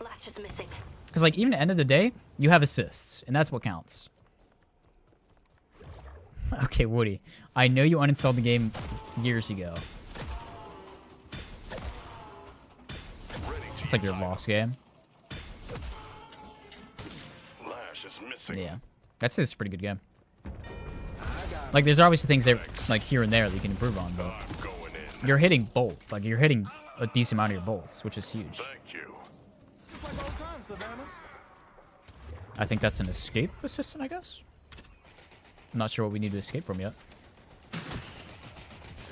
Lash is missing. Because, like, even at the end of the day, you have assists, and that's what counts. Okay, Woody. I know you uninstalled the game years ago. It's like your lost game. Lash is missing. Yeah. That's a pretty good game. Like, there's obviously things that, like, here and there that you can improve on, but I'm going in. you're hitting bolt. Like, you're hitting a decent amount of your bolts, which is huge. Thank you. It's like old times, Savannah. I think that's an escape assistant, I guess? I'm not sure what we need to escape from yet.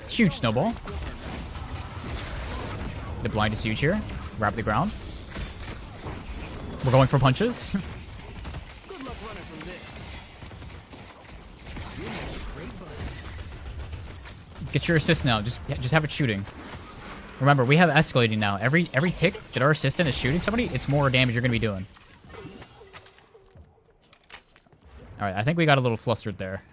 Huge snowball. The blind is huge here. Grab the ground. We're going for punches. Good luck running from this. You make a great buddy. Get your assist now. Just have it shooting. Remember, we have escalating now. Every tick that our assistant is shooting somebody, it's more damage you're going to be doing. Alright, I think we got a little flustered there.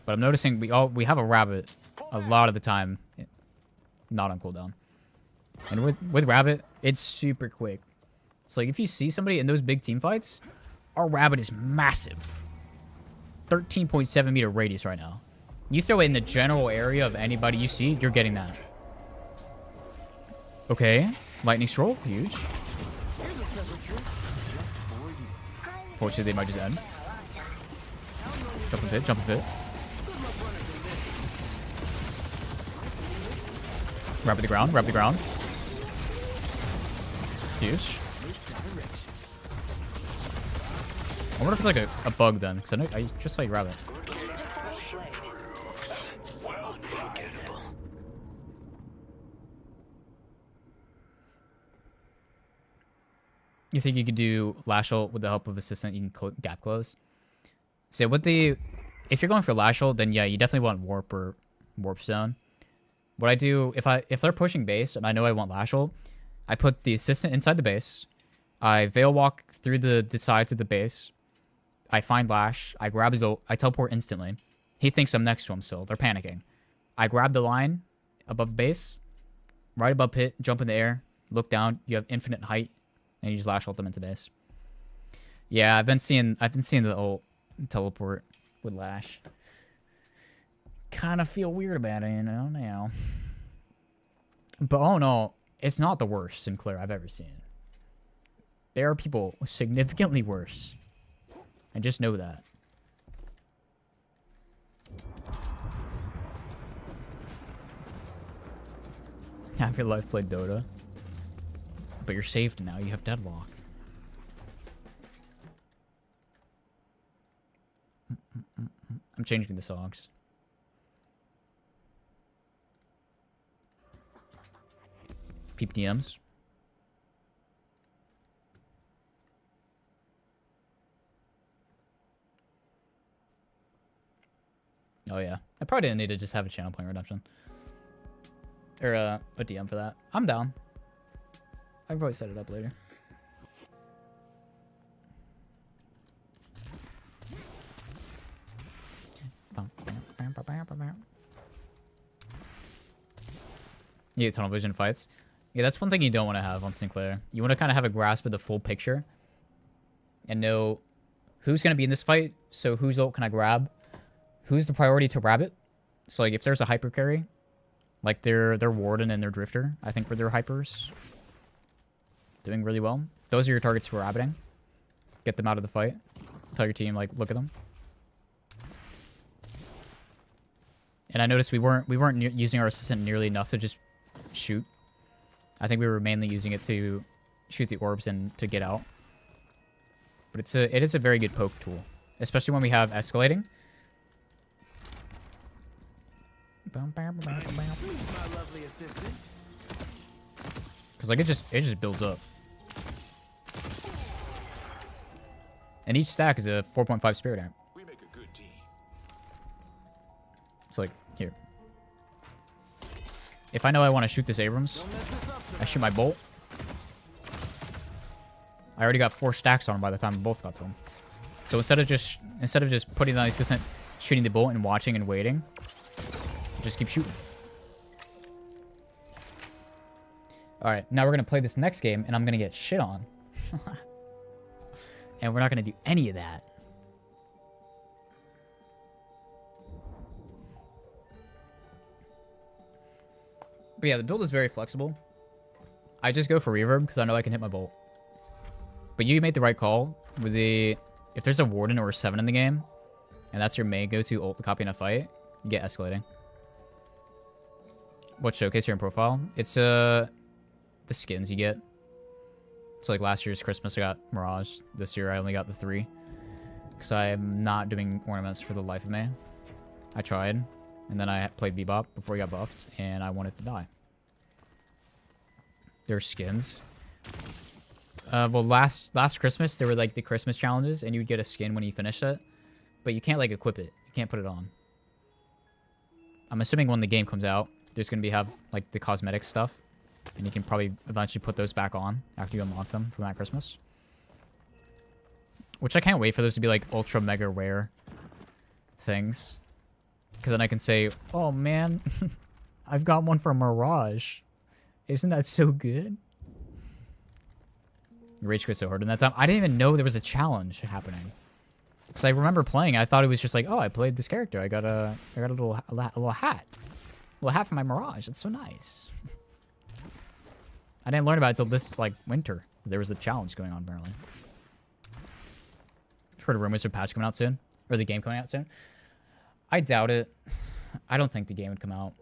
But I'm noticing we have a rabbit a lot of the time. Not on cooldown. And with rabbit, it's super quick. So like if you see somebody in those big team fights, our rabbit is massive. 13.7 meter radius right now. You throw it in the general area of anybody you see, you're getting that. Okay. Lightning stroll, huge. Here's a treasure trove just for you. Fortunately, they might just end. Jump a bit, jump a bit. Grab the ground, grab the ground. Huge. I wonder if it's like a bug then, because I just saw you grab it. You think you could do lash ult with the help of assistant? You can gap close. So with the, if you're going for lash ult, then yeah, you definitely want warp or warp stone. What I do if they're pushing base and I know I want lash ult, I put the assistant inside the base. I veil walk through the sides of the base. I find lash. I grab his ult. I teleport instantly. He thinks I'm next to him still. They're panicking. I grab the line above base, right above pit, jump in the air, look down. You have infinite height. And you just lash ult them into base. Yeah, I've been seeing the ult teleport with lash. Kind of feel weird about it, you know, now. But oh no, it's not the worst Sinclair I've ever seen. There are people significantly worse. And just know that. Half your life played Dota. But you're saved now. You have Deadlock. I'm changing the songs. PPDMs. Oh yeah. I probably didn't need to just have a channel point redemption. Or a DM for that. I'm down. I can probably set it up later. You get tunnel vision fights. Yeah, that's one thing you don't want to have on Sinclair. You want to kind of have a grasp of the full picture and know who's going to be in this fight. So whose ult can I grab? Who's the priority to grab it? So like if there's a hyper carry, like their Warden and their Drifter, I think were their hypers. Doing really well. Those are your targets for rabbiting. Get them out of the fight. Tell your team, like, look at them. And I noticed we weren't using our assistant nearly enough to just shoot. I think we were mainly using it to shoot the orbs and to get out. But it is a very good poke tool, especially when we have escalating. My lovely assistant. Because like it just builds up. And each stack is a 4.5 spirit amp. We make a good team. It's like, here. If I know I want to shoot this Abrams, Don't mess this up, I shoot my bolt. I already got 4 stacks on him by the time the bolts got to him. So instead of just putting on the assistant, shooting the bolt and watching and waiting, just keep shooting. All right, now we're gonna play this next game, and I'm gonna get shit on. And we're not gonna do any of that. But yeah, the build is very flexible. I just go for reverb because I know I can hit my bolt. But you made the right call with the... If there's a Warden or a 7 in the game, and that's your main go-to ult to copy in a fight, you get escalating. What showcase you're in profile? It's the skins you get. So like last year's Christmas I got Mirage. This year I only got the 3. Because I'm not doing ornaments for the life of me. I tried. And then I played Bebop before he got buffed. And I wanted to die. There's skins. Well, last Christmas, there were like the Christmas challenges, and you would get a skin when you finished it, but you can't like equip it. You can't put it on. I'm assuming when the game comes out, there's gonna have like the cosmetic stuff, and you can probably eventually put those back on after you unlock them from that Christmas. Which I can't wait for those to be like ultra mega rare things, because then I can say, "Oh man, I've got one from Mirage. Isn't that so good?" Rage quit so hard in that time. I didn't even know there was a challenge happening. Because I remember playing, I thought it was just like, oh, I played this character. I got a little hat. A little hat for my Mirage. That's so nice. I didn't learn about it until this, like, winter. There was a challenge going on, apparently. Heard a rumor there's a patch coming out soon. Or the game coming out soon. I doubt it. I don't think the game would come out.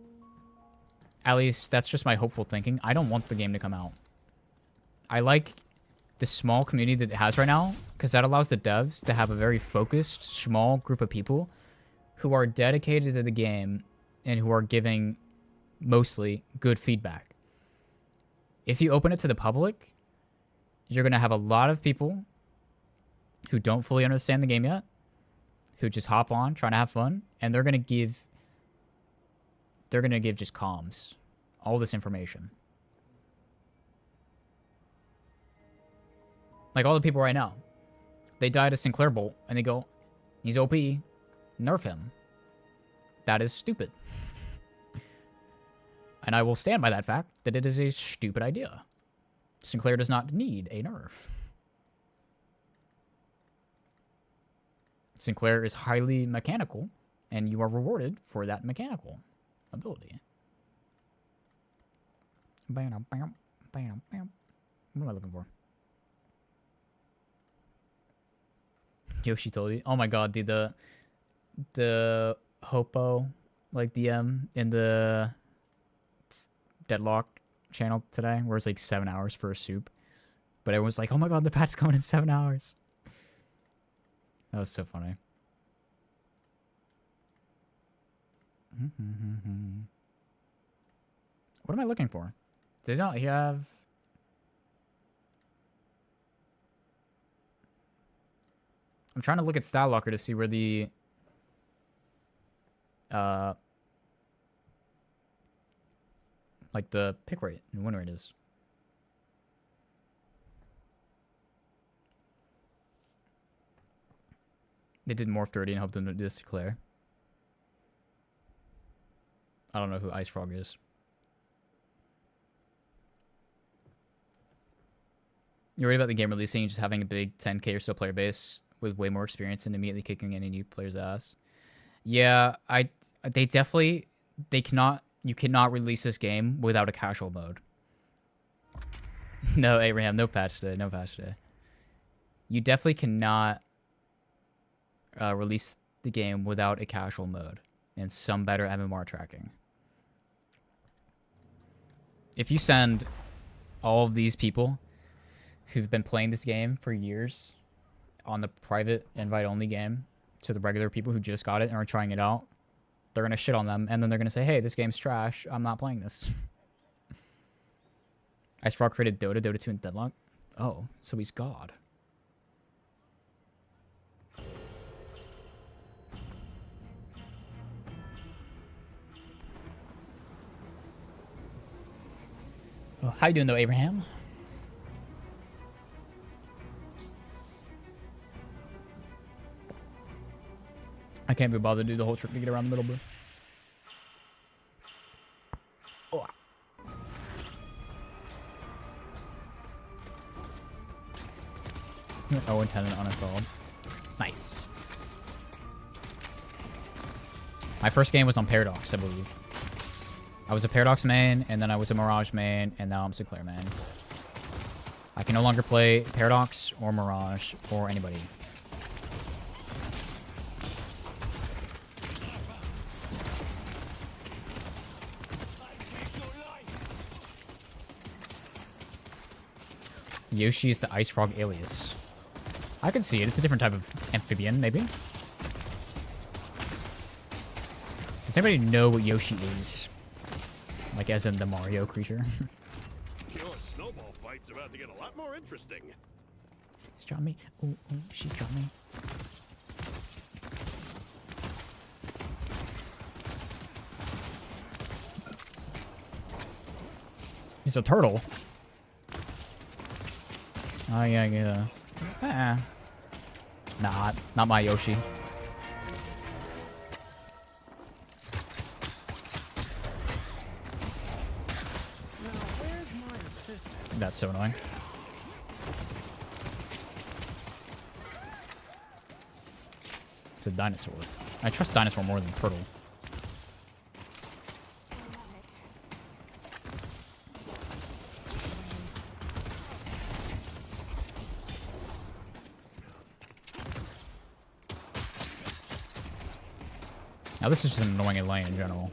At least, that's just my hopeful thinking. I don't want the game to come out. I like the small community that it has right now, because that allows the devs to have a very focused, small group of people who are dedicated to the game and who are giving mostly good feedback. If you open it to the public, you're going to have a lot of people who don't fully understand the game yet, who just hop on, trying to have fun, and they're going to give just comms all this information. Like all the people right now, they died a Sinclair bolt, and they go, he's OP, nerf him. That is stupid. And I will stand by that fact that it is a stupid idea. Sinclair does not need a nerf. Sinclair is highly mechanical, and you are rewarded for that mechanical ability. What am I looking for? Yoshi told you. Oh my god, dude, the Hopo like DM in the Deadlock channel today, where it's like 7 hours for a soup, but everyone's like, "Oh my god, the patch's coming in 7 hours." That was so funny. What am I looking for? Did not he have? I'm trying to look at Style Locker to see where the like the pick rate and win rate is. They did Morph Dirty and helped them to declare. I don't know who Ice Frog is. You're worried about the game releasing and just having a big 10k or so player base with way more experience and immediately kicking any new player's ass. Yeah, you cannot release this game without a casual mode. No, Abraham, no patch today, no patch today. You definitely cannot release the game without a casual mode. and some better MMR tracking. If you send all of these people who've been playing this game for years on the private invite-only game to the regular people who just got it and are trying it out, they're going to shit on them, and then they're going to say, hey, this game's trash. I'm not playing this. Ice Frog created Dota, Dota 2, and Deadlock. Oh, so he's God. Oh, how you doing, though, Abraham? I can't be bothered to do the whole trip to get around the middle, bro. Oh. 0 and 10 and uninstalled. Nice. My first game was on Paradox, I believe. I was a Paradox main, and then I was a Mirage main, and now I'm Sinclair main. I can no longer play Paradox or Mirage or anybody. Yoshi is the Ice Frog alias. I can see it. It's a different type of amphibian, maybe. Does anybody know what Yoshi is? Like, as in the Mario creature? Your snowball fight's about to get a lot more interesting. She's dropped me. Oh, she dropped me. He's a turtle. Oh, yeah, I guess. Not my Yoshi. That's so annoying. It's a dinosaur. I trust dinosaur more than turtle. Now this is just an annoying lane in general.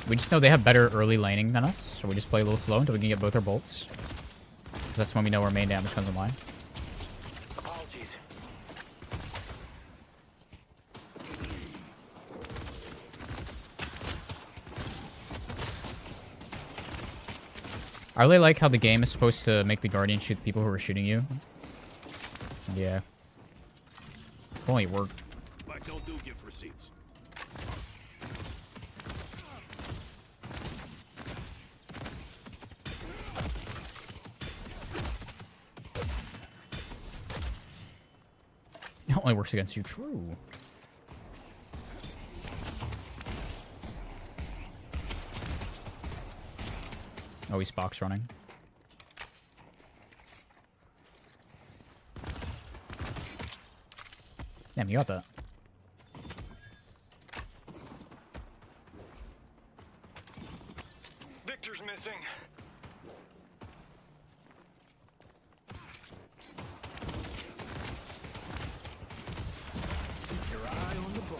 We just know they have better early laning than us, so we just play a little slow until we can get both our bolts. Because that's when we know our main damage comes online. Apologies. I really like how the game is supposed to make the Guardian shoot the people who are shooting you. Yeah. If only it worked. But don't do gift receipts. It only works against you. True. Oh, he's box running. Damn, you got that. Victor's missing. Keep your eye on the ball.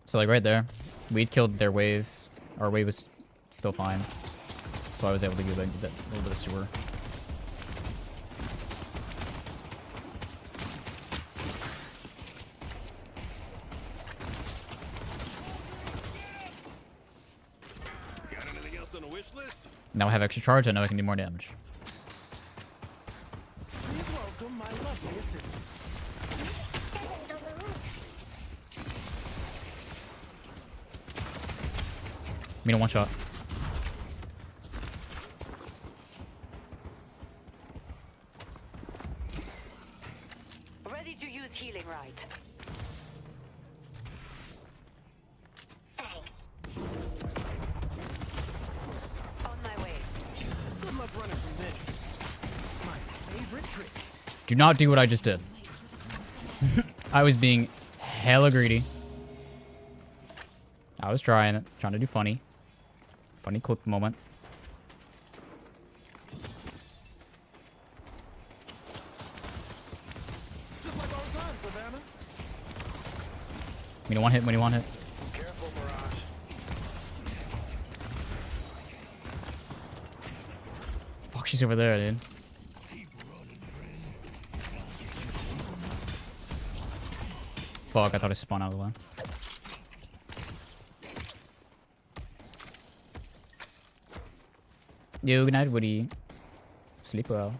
So like right there, we'd killed their wave. Our wave was still fine, so I was able to get like, that little bit of sewer. Got anything else on the wish list? Now I have extra charge. I know I can do more damage. Please welcome my lovely assistant. Me no one shot. Ready to use healing right. Do not do what I just did. I was being hella greedy. I was trying to do funny. Funny clip moment. Just like all the time, Savannah. When you want hit, when you want hit. Careful, Mirage. Fuck, she's over there, dude. Fuck, I thought I spun out of the way. Yo, good night, Woody. Sleep well.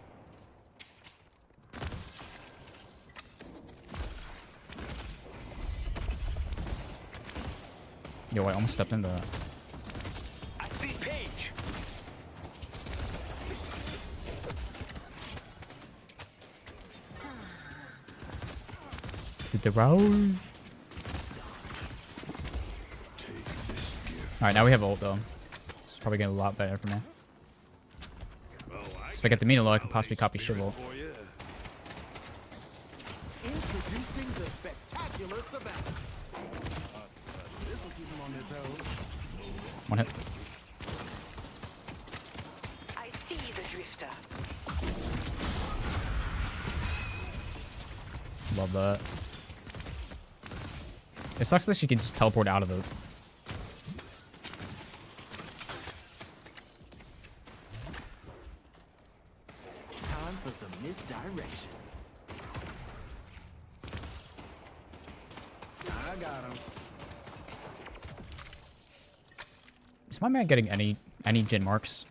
Yo, I almost stepped into that. I see Paige. Did the roll? Alright, now we have ult though. It's probably getting a lot better for me. Oh, So if I get the Mino low, I can possibly copy Shivel. for you. Introducing the spectacular Savannah. This'll keep them on their toes. One hit. I see the drifter. Love that. It sucks that she can just teleport out of it. Time for some misdirection. I got him. Is my man getting any Jin marks?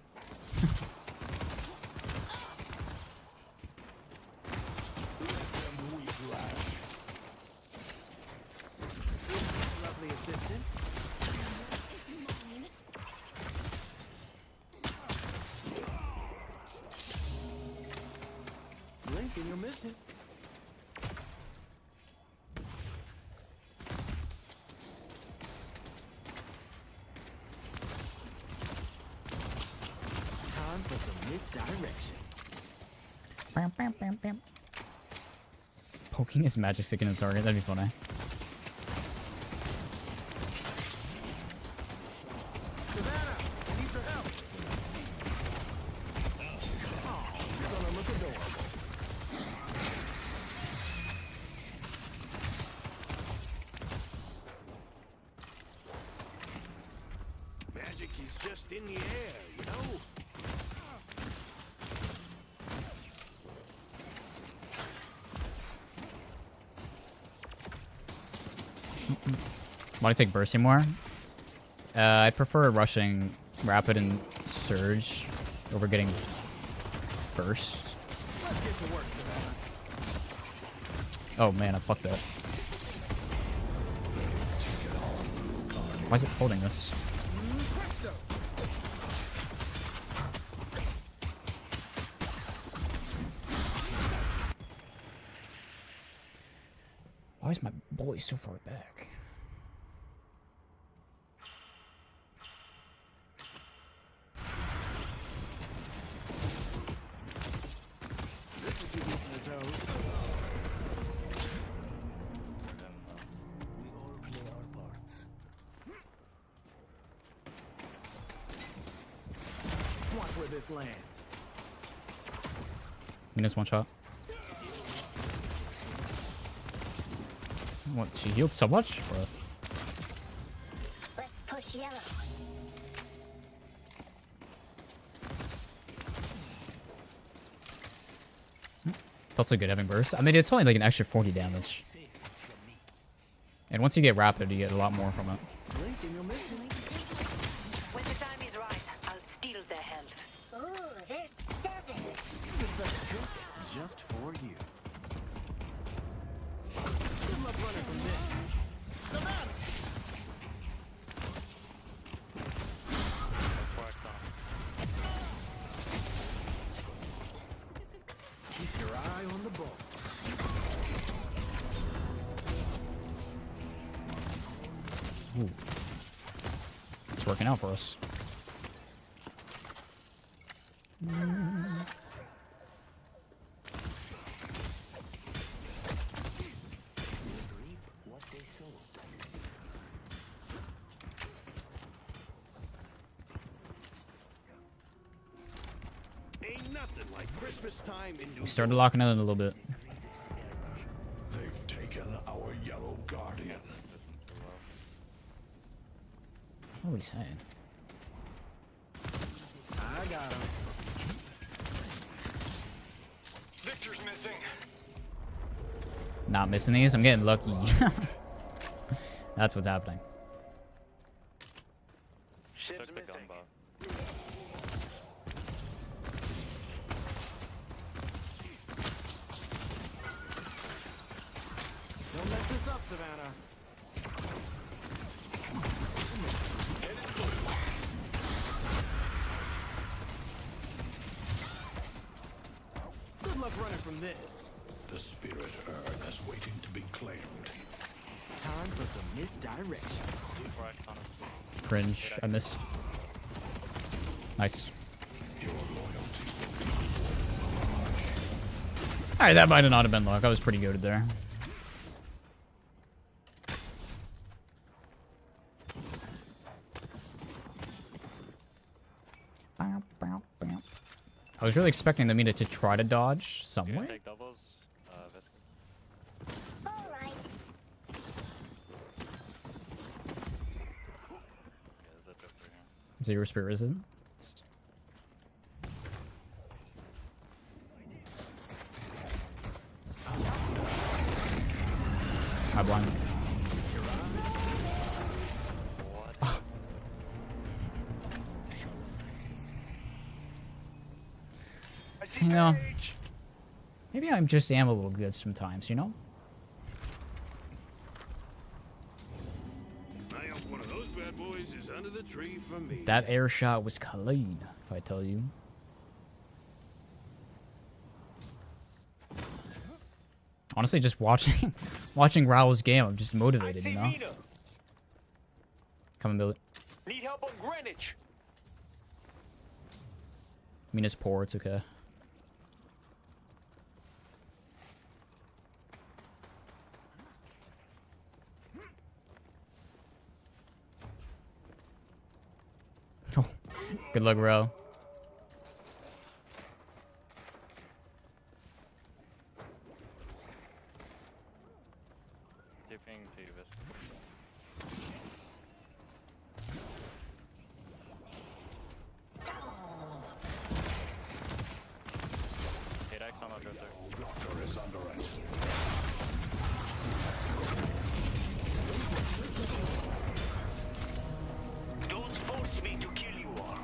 Lovely assistant. Blink and you'll miss it. Time for some misdirection. Bam, bam, bam, bam. Poking his magic stick in the target, that'd be funny. Savannah, I need your help. Oh, you're gonna look adorable. Magic is just in the air, you know? Want to take bursting more? I prefer rushing rapid and surge over getting burst. Let's get to work, Savannah. Oh man, I fucked that. Why is it holding this? Presto. Why is my boy so far back? This will keep you on the toes. We all play our parts. Watch where this lands. Minus one shot. What, she healed so much? Bro. Let's push yellow. Felt so good having burst. I mean, it's only like an extra 40 damage. And once you get rapid, you get a lot more from it. Blink and you'll miss it. When the time is right, I'll steal their health. Ooh, this doesn't. This is the trick just for you. Good luck running from this. Savannah! Keep your eye on the ball. Ooh. It's working out for us. Ain't nothing like Christmas time in New We started locking in a little bit. They've taken our yellow guardian. What are we saying? I got him. Victor's missing. Not missing these. I'm getting lucky. That's what's happening. Ship's Took the gun missing. buff. Don't mess this up, Savannah. Good luck running from this. The spirit urn is waiting to be claimed. Time for some misdirection. Right on him. Cringe. I missed. Nice. Your loyalty will be Alright, that might have not have been luck. I was pretty goated there. I was really expecting the meter to try to dodge You somewhere. gonna take doubles? Visca. Alright. Yeah, zip over here. Zero spirit resist. I blind. What? I see You know, Paige. maybe I'm just am a little good sometimes, you know? I hope one of those bad boys is under the tree for me. That air shot was clean, if I tell you. Honestly, just watching watching Raul's game, I'm just I motivated, see you know? Mina. Come and build it. Need help on Greenwich. Mina's poor, it's okay. Oh, good luck, Raul. Tipping to Visca. Hit X on the drifter. walker is under it. Don't force me to kill you all.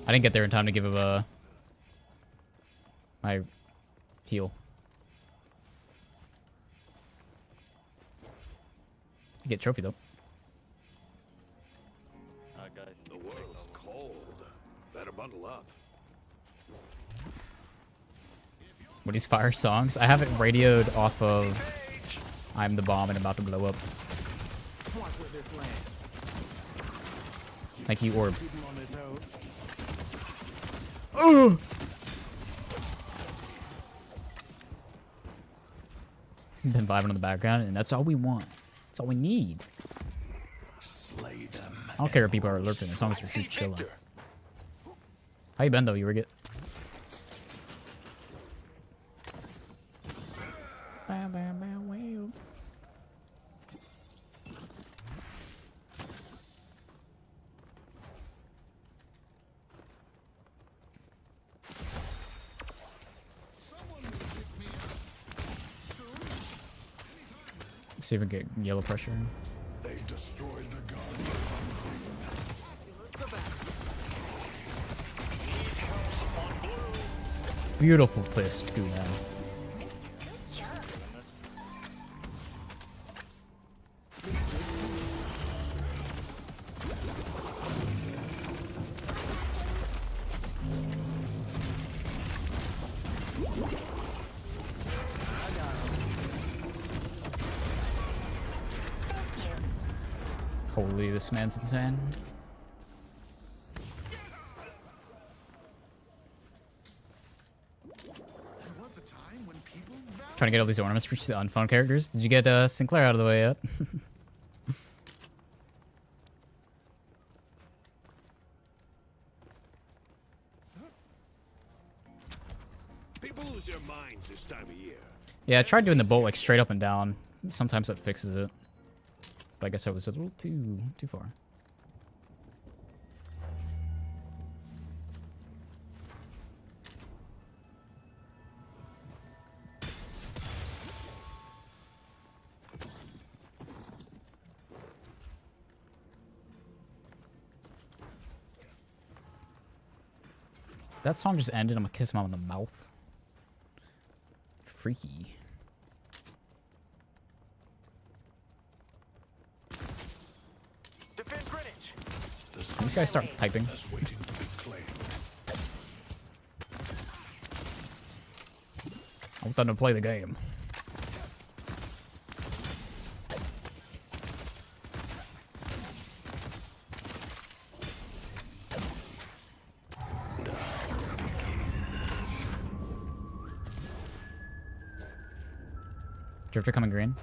I didn't get there in time to give him my heal. You get trophy though. Guys. The world's cold. Better bundle up. What these fire songs? I have it radioed off of I'm the bomb and about to blow up. Watch where this lands. Thank you, Orb. Keep them on their toes. Been vibing in the background, and that's all we want. That's all we need. Slay them. I don't care if people are lurking as long as they're See just chilling. Victor. How you been though, you rig it? See if we can get yellow pressure. They destroyed the guardian. Beautiful fist, Gulan. Holy, this man's insane. Trying to get all these ornaments for the unfun characters. Did you get Sinclair out of the way yet? lose your minds this time of year. Yeah, I tried doing the bolt like straight up and down. Sometimes that fixes it. But I guess I was a little too far. That song just ended. I'm gonna kiss him on the mouth. Freaky. Defend Greenwich. These guys start typing. Is waiting to be claimed. I want them to play the game. Drifter coming green.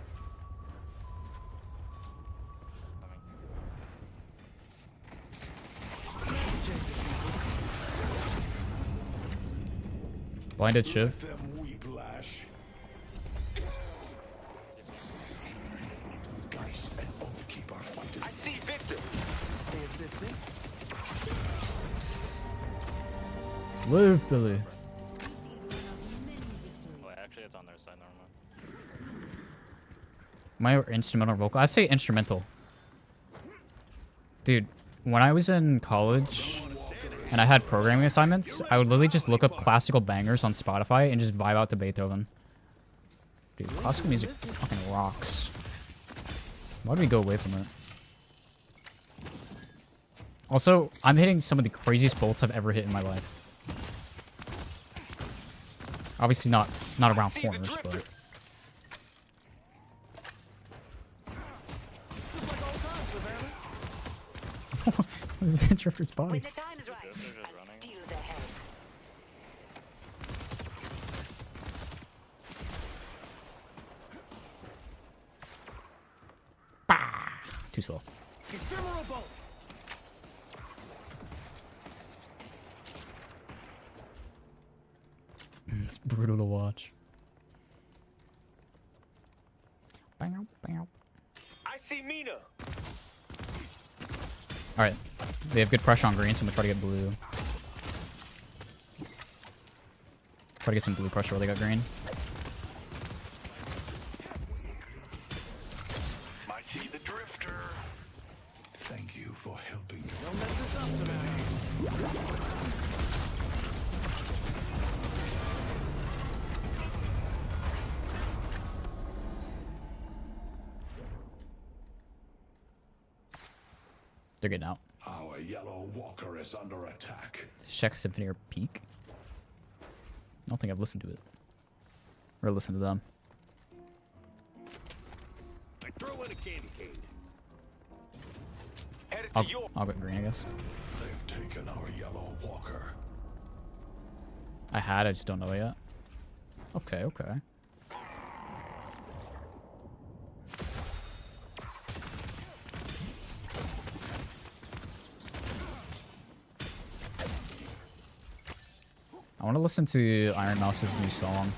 Blinded Shiv. Them whiplash. Geist and Oathkeep are fighting. I see Victor. They assisting. Live, Billy. Oh, actually, it's on their side. Never mind. My instrumental or vocal? I say instrumental. Dude, when I was in college and I had programming assignments, I would literally just look up classical bangers on Spotify and just vibe out to Beethoven. Dude, classical music fucking rocks. Why do we go away from it? Also, I'm hitting some of the craziest bolts I've ever hit in my life. Obviously not around corners, but... What is that Drifter's body? When the time is right, Drifter's just I'll running. steal their health. Too slow. Ephemeral bolt. It's brutal to watch. Bow, bow. I see Mina. Alright. They have good pressure on green, so I'm gonna try to get blue. Try to get some blue pressure while they got green. I see the drifter. Thank you for helping me. Don't mess this up, Savannah. They're getting out. Our yellow walker is under attack. Check Symphony or Peak. I don't think I've listened to it. Or listened to them. I throw in a candy cane. Headed I'll, to your. I'll get green, I guess. They've taken our yellow walker. I just don't know it yet. Okay, okay. I want to listen to Iron Mouse's new song.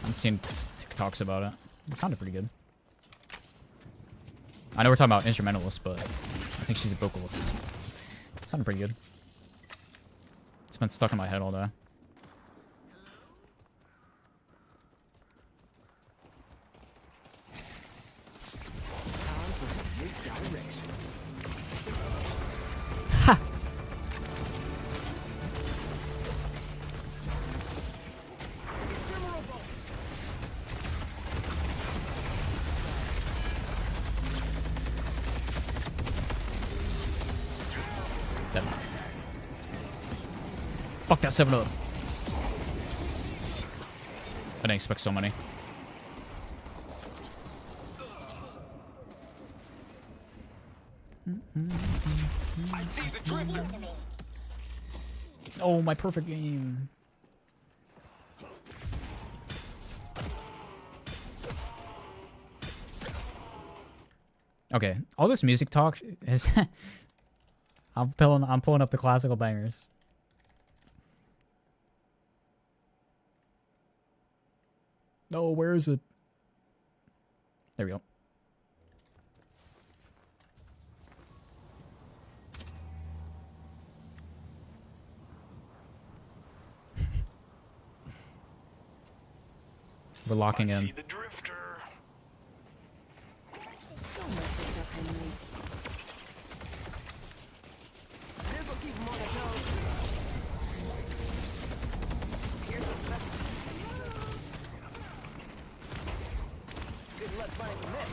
I've seen TikToks about it. It sounded pretty good. I know we're talking about instrumentalists, but I think she's a vocalist. It sounded pretty good. It's been stuck in my head all day. Time for some misdirection. Ephemeral bolt. Dead. Fuck that 7-0. I didn't expect so many. I see the drifter. Oh, my perfect game. Okay, all this music talk is I'm pulling up the classical bangers. No, where is it? There we go. We're locking I in. see the drifter. Don't mess this up, Henry. This'll keep him on their toes. Here's the stuff. Good luck finding this.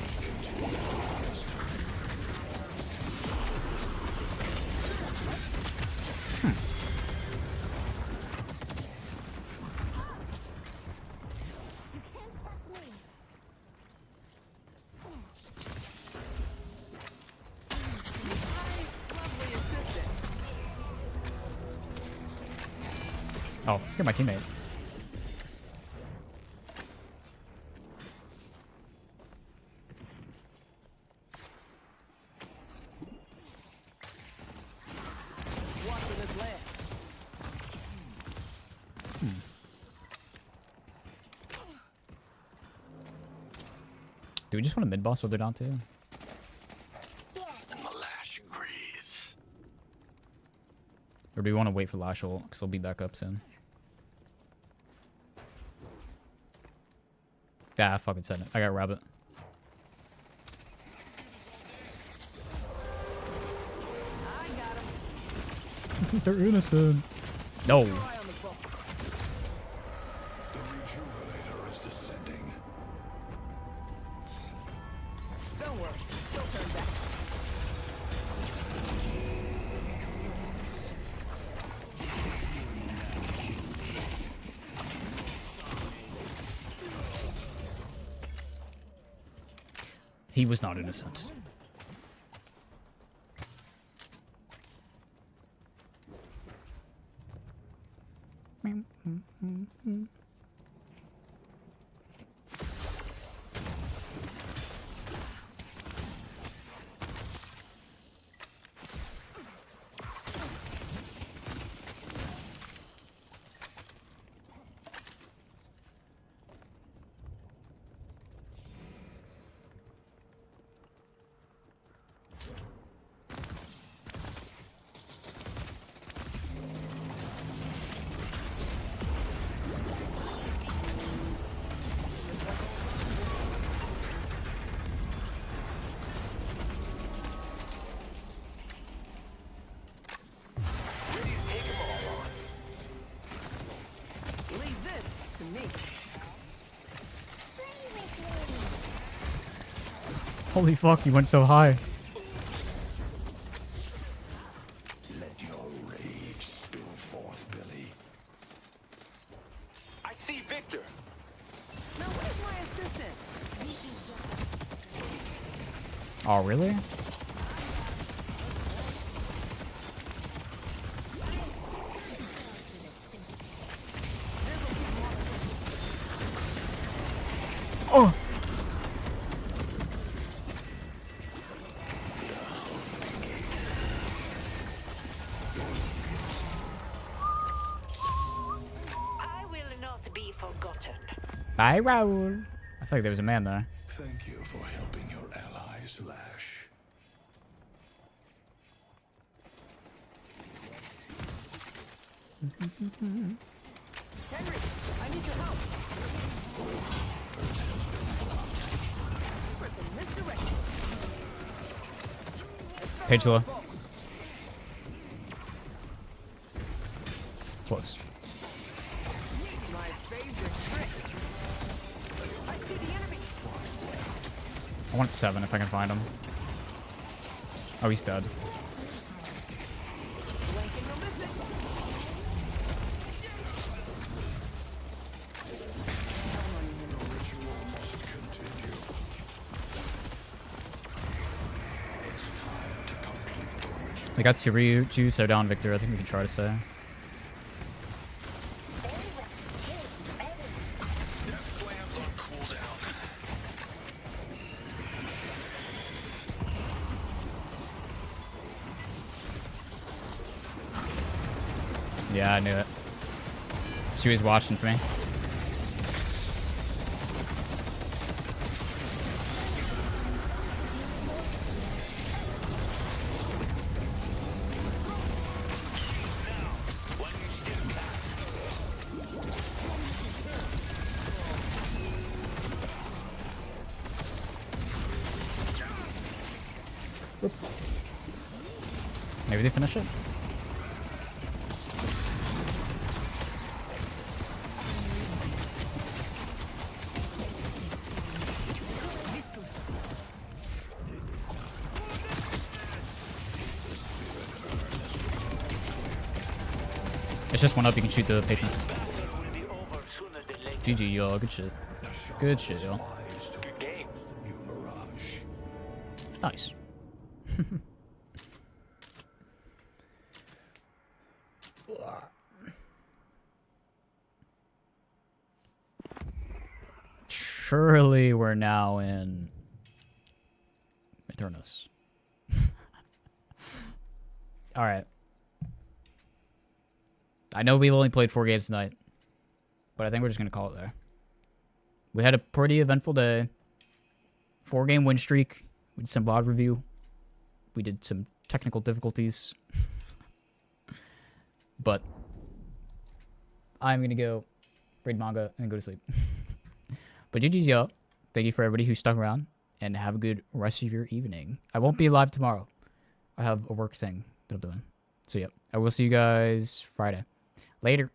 Lovely assistant. Oh, you're my teammate. Watching this land. Do we just want a mid boss while they're down too? Malash grease. Or do we want to wait for Lash ult? Because they'll be back up soon. Yeah, I fucking said it. I got rabbit. I got him. They're innocent. No. Eye on the ball. The rejuvenator is descending. Don't worry. He'll turn back. He was not innocent. Ready to take them all on. Leave this to me. Holy fuck, you went so high. Let your rage spill forth, Billy. I see Victor. Now where's my assistant? Oh, really? This'll keep him on the Oh! I will not be forgotten. Bye, Raul. I feel like there was a man there. Thank you for helping your allies, Lash. Henry, I need your help. For some misdirection. Page low. Close. My favorite trick. I see the enemy. I want 7 if I can find him. Oh, he's dead. Blinking to listen. We got to rejuice our down, Victor. I think we can try to stay. Yeah, I knew it. She was watching for me. Maybe they finish it. It's just one up. You can shoot the patron. Will be over sooner than later. GG, yo. Good shit. Good shit, yo. Good game. You mirage. Nice. Surely we're now in Eternus. All right. I know we've only played 4 games tonight, but I think we're just going to call it there. We had a pretty eventful day. 4-game win streak. We did some VOD review. We did some technical difficulties. But I'm going to go read manga and go to sleep. But GG's, yo. Thank you for everybody who stuck around, and have a good rest of your evening. I won't be live tomorrow. I have a work thing that I'm doing. So, yeah. I will see you guys Friday. Later.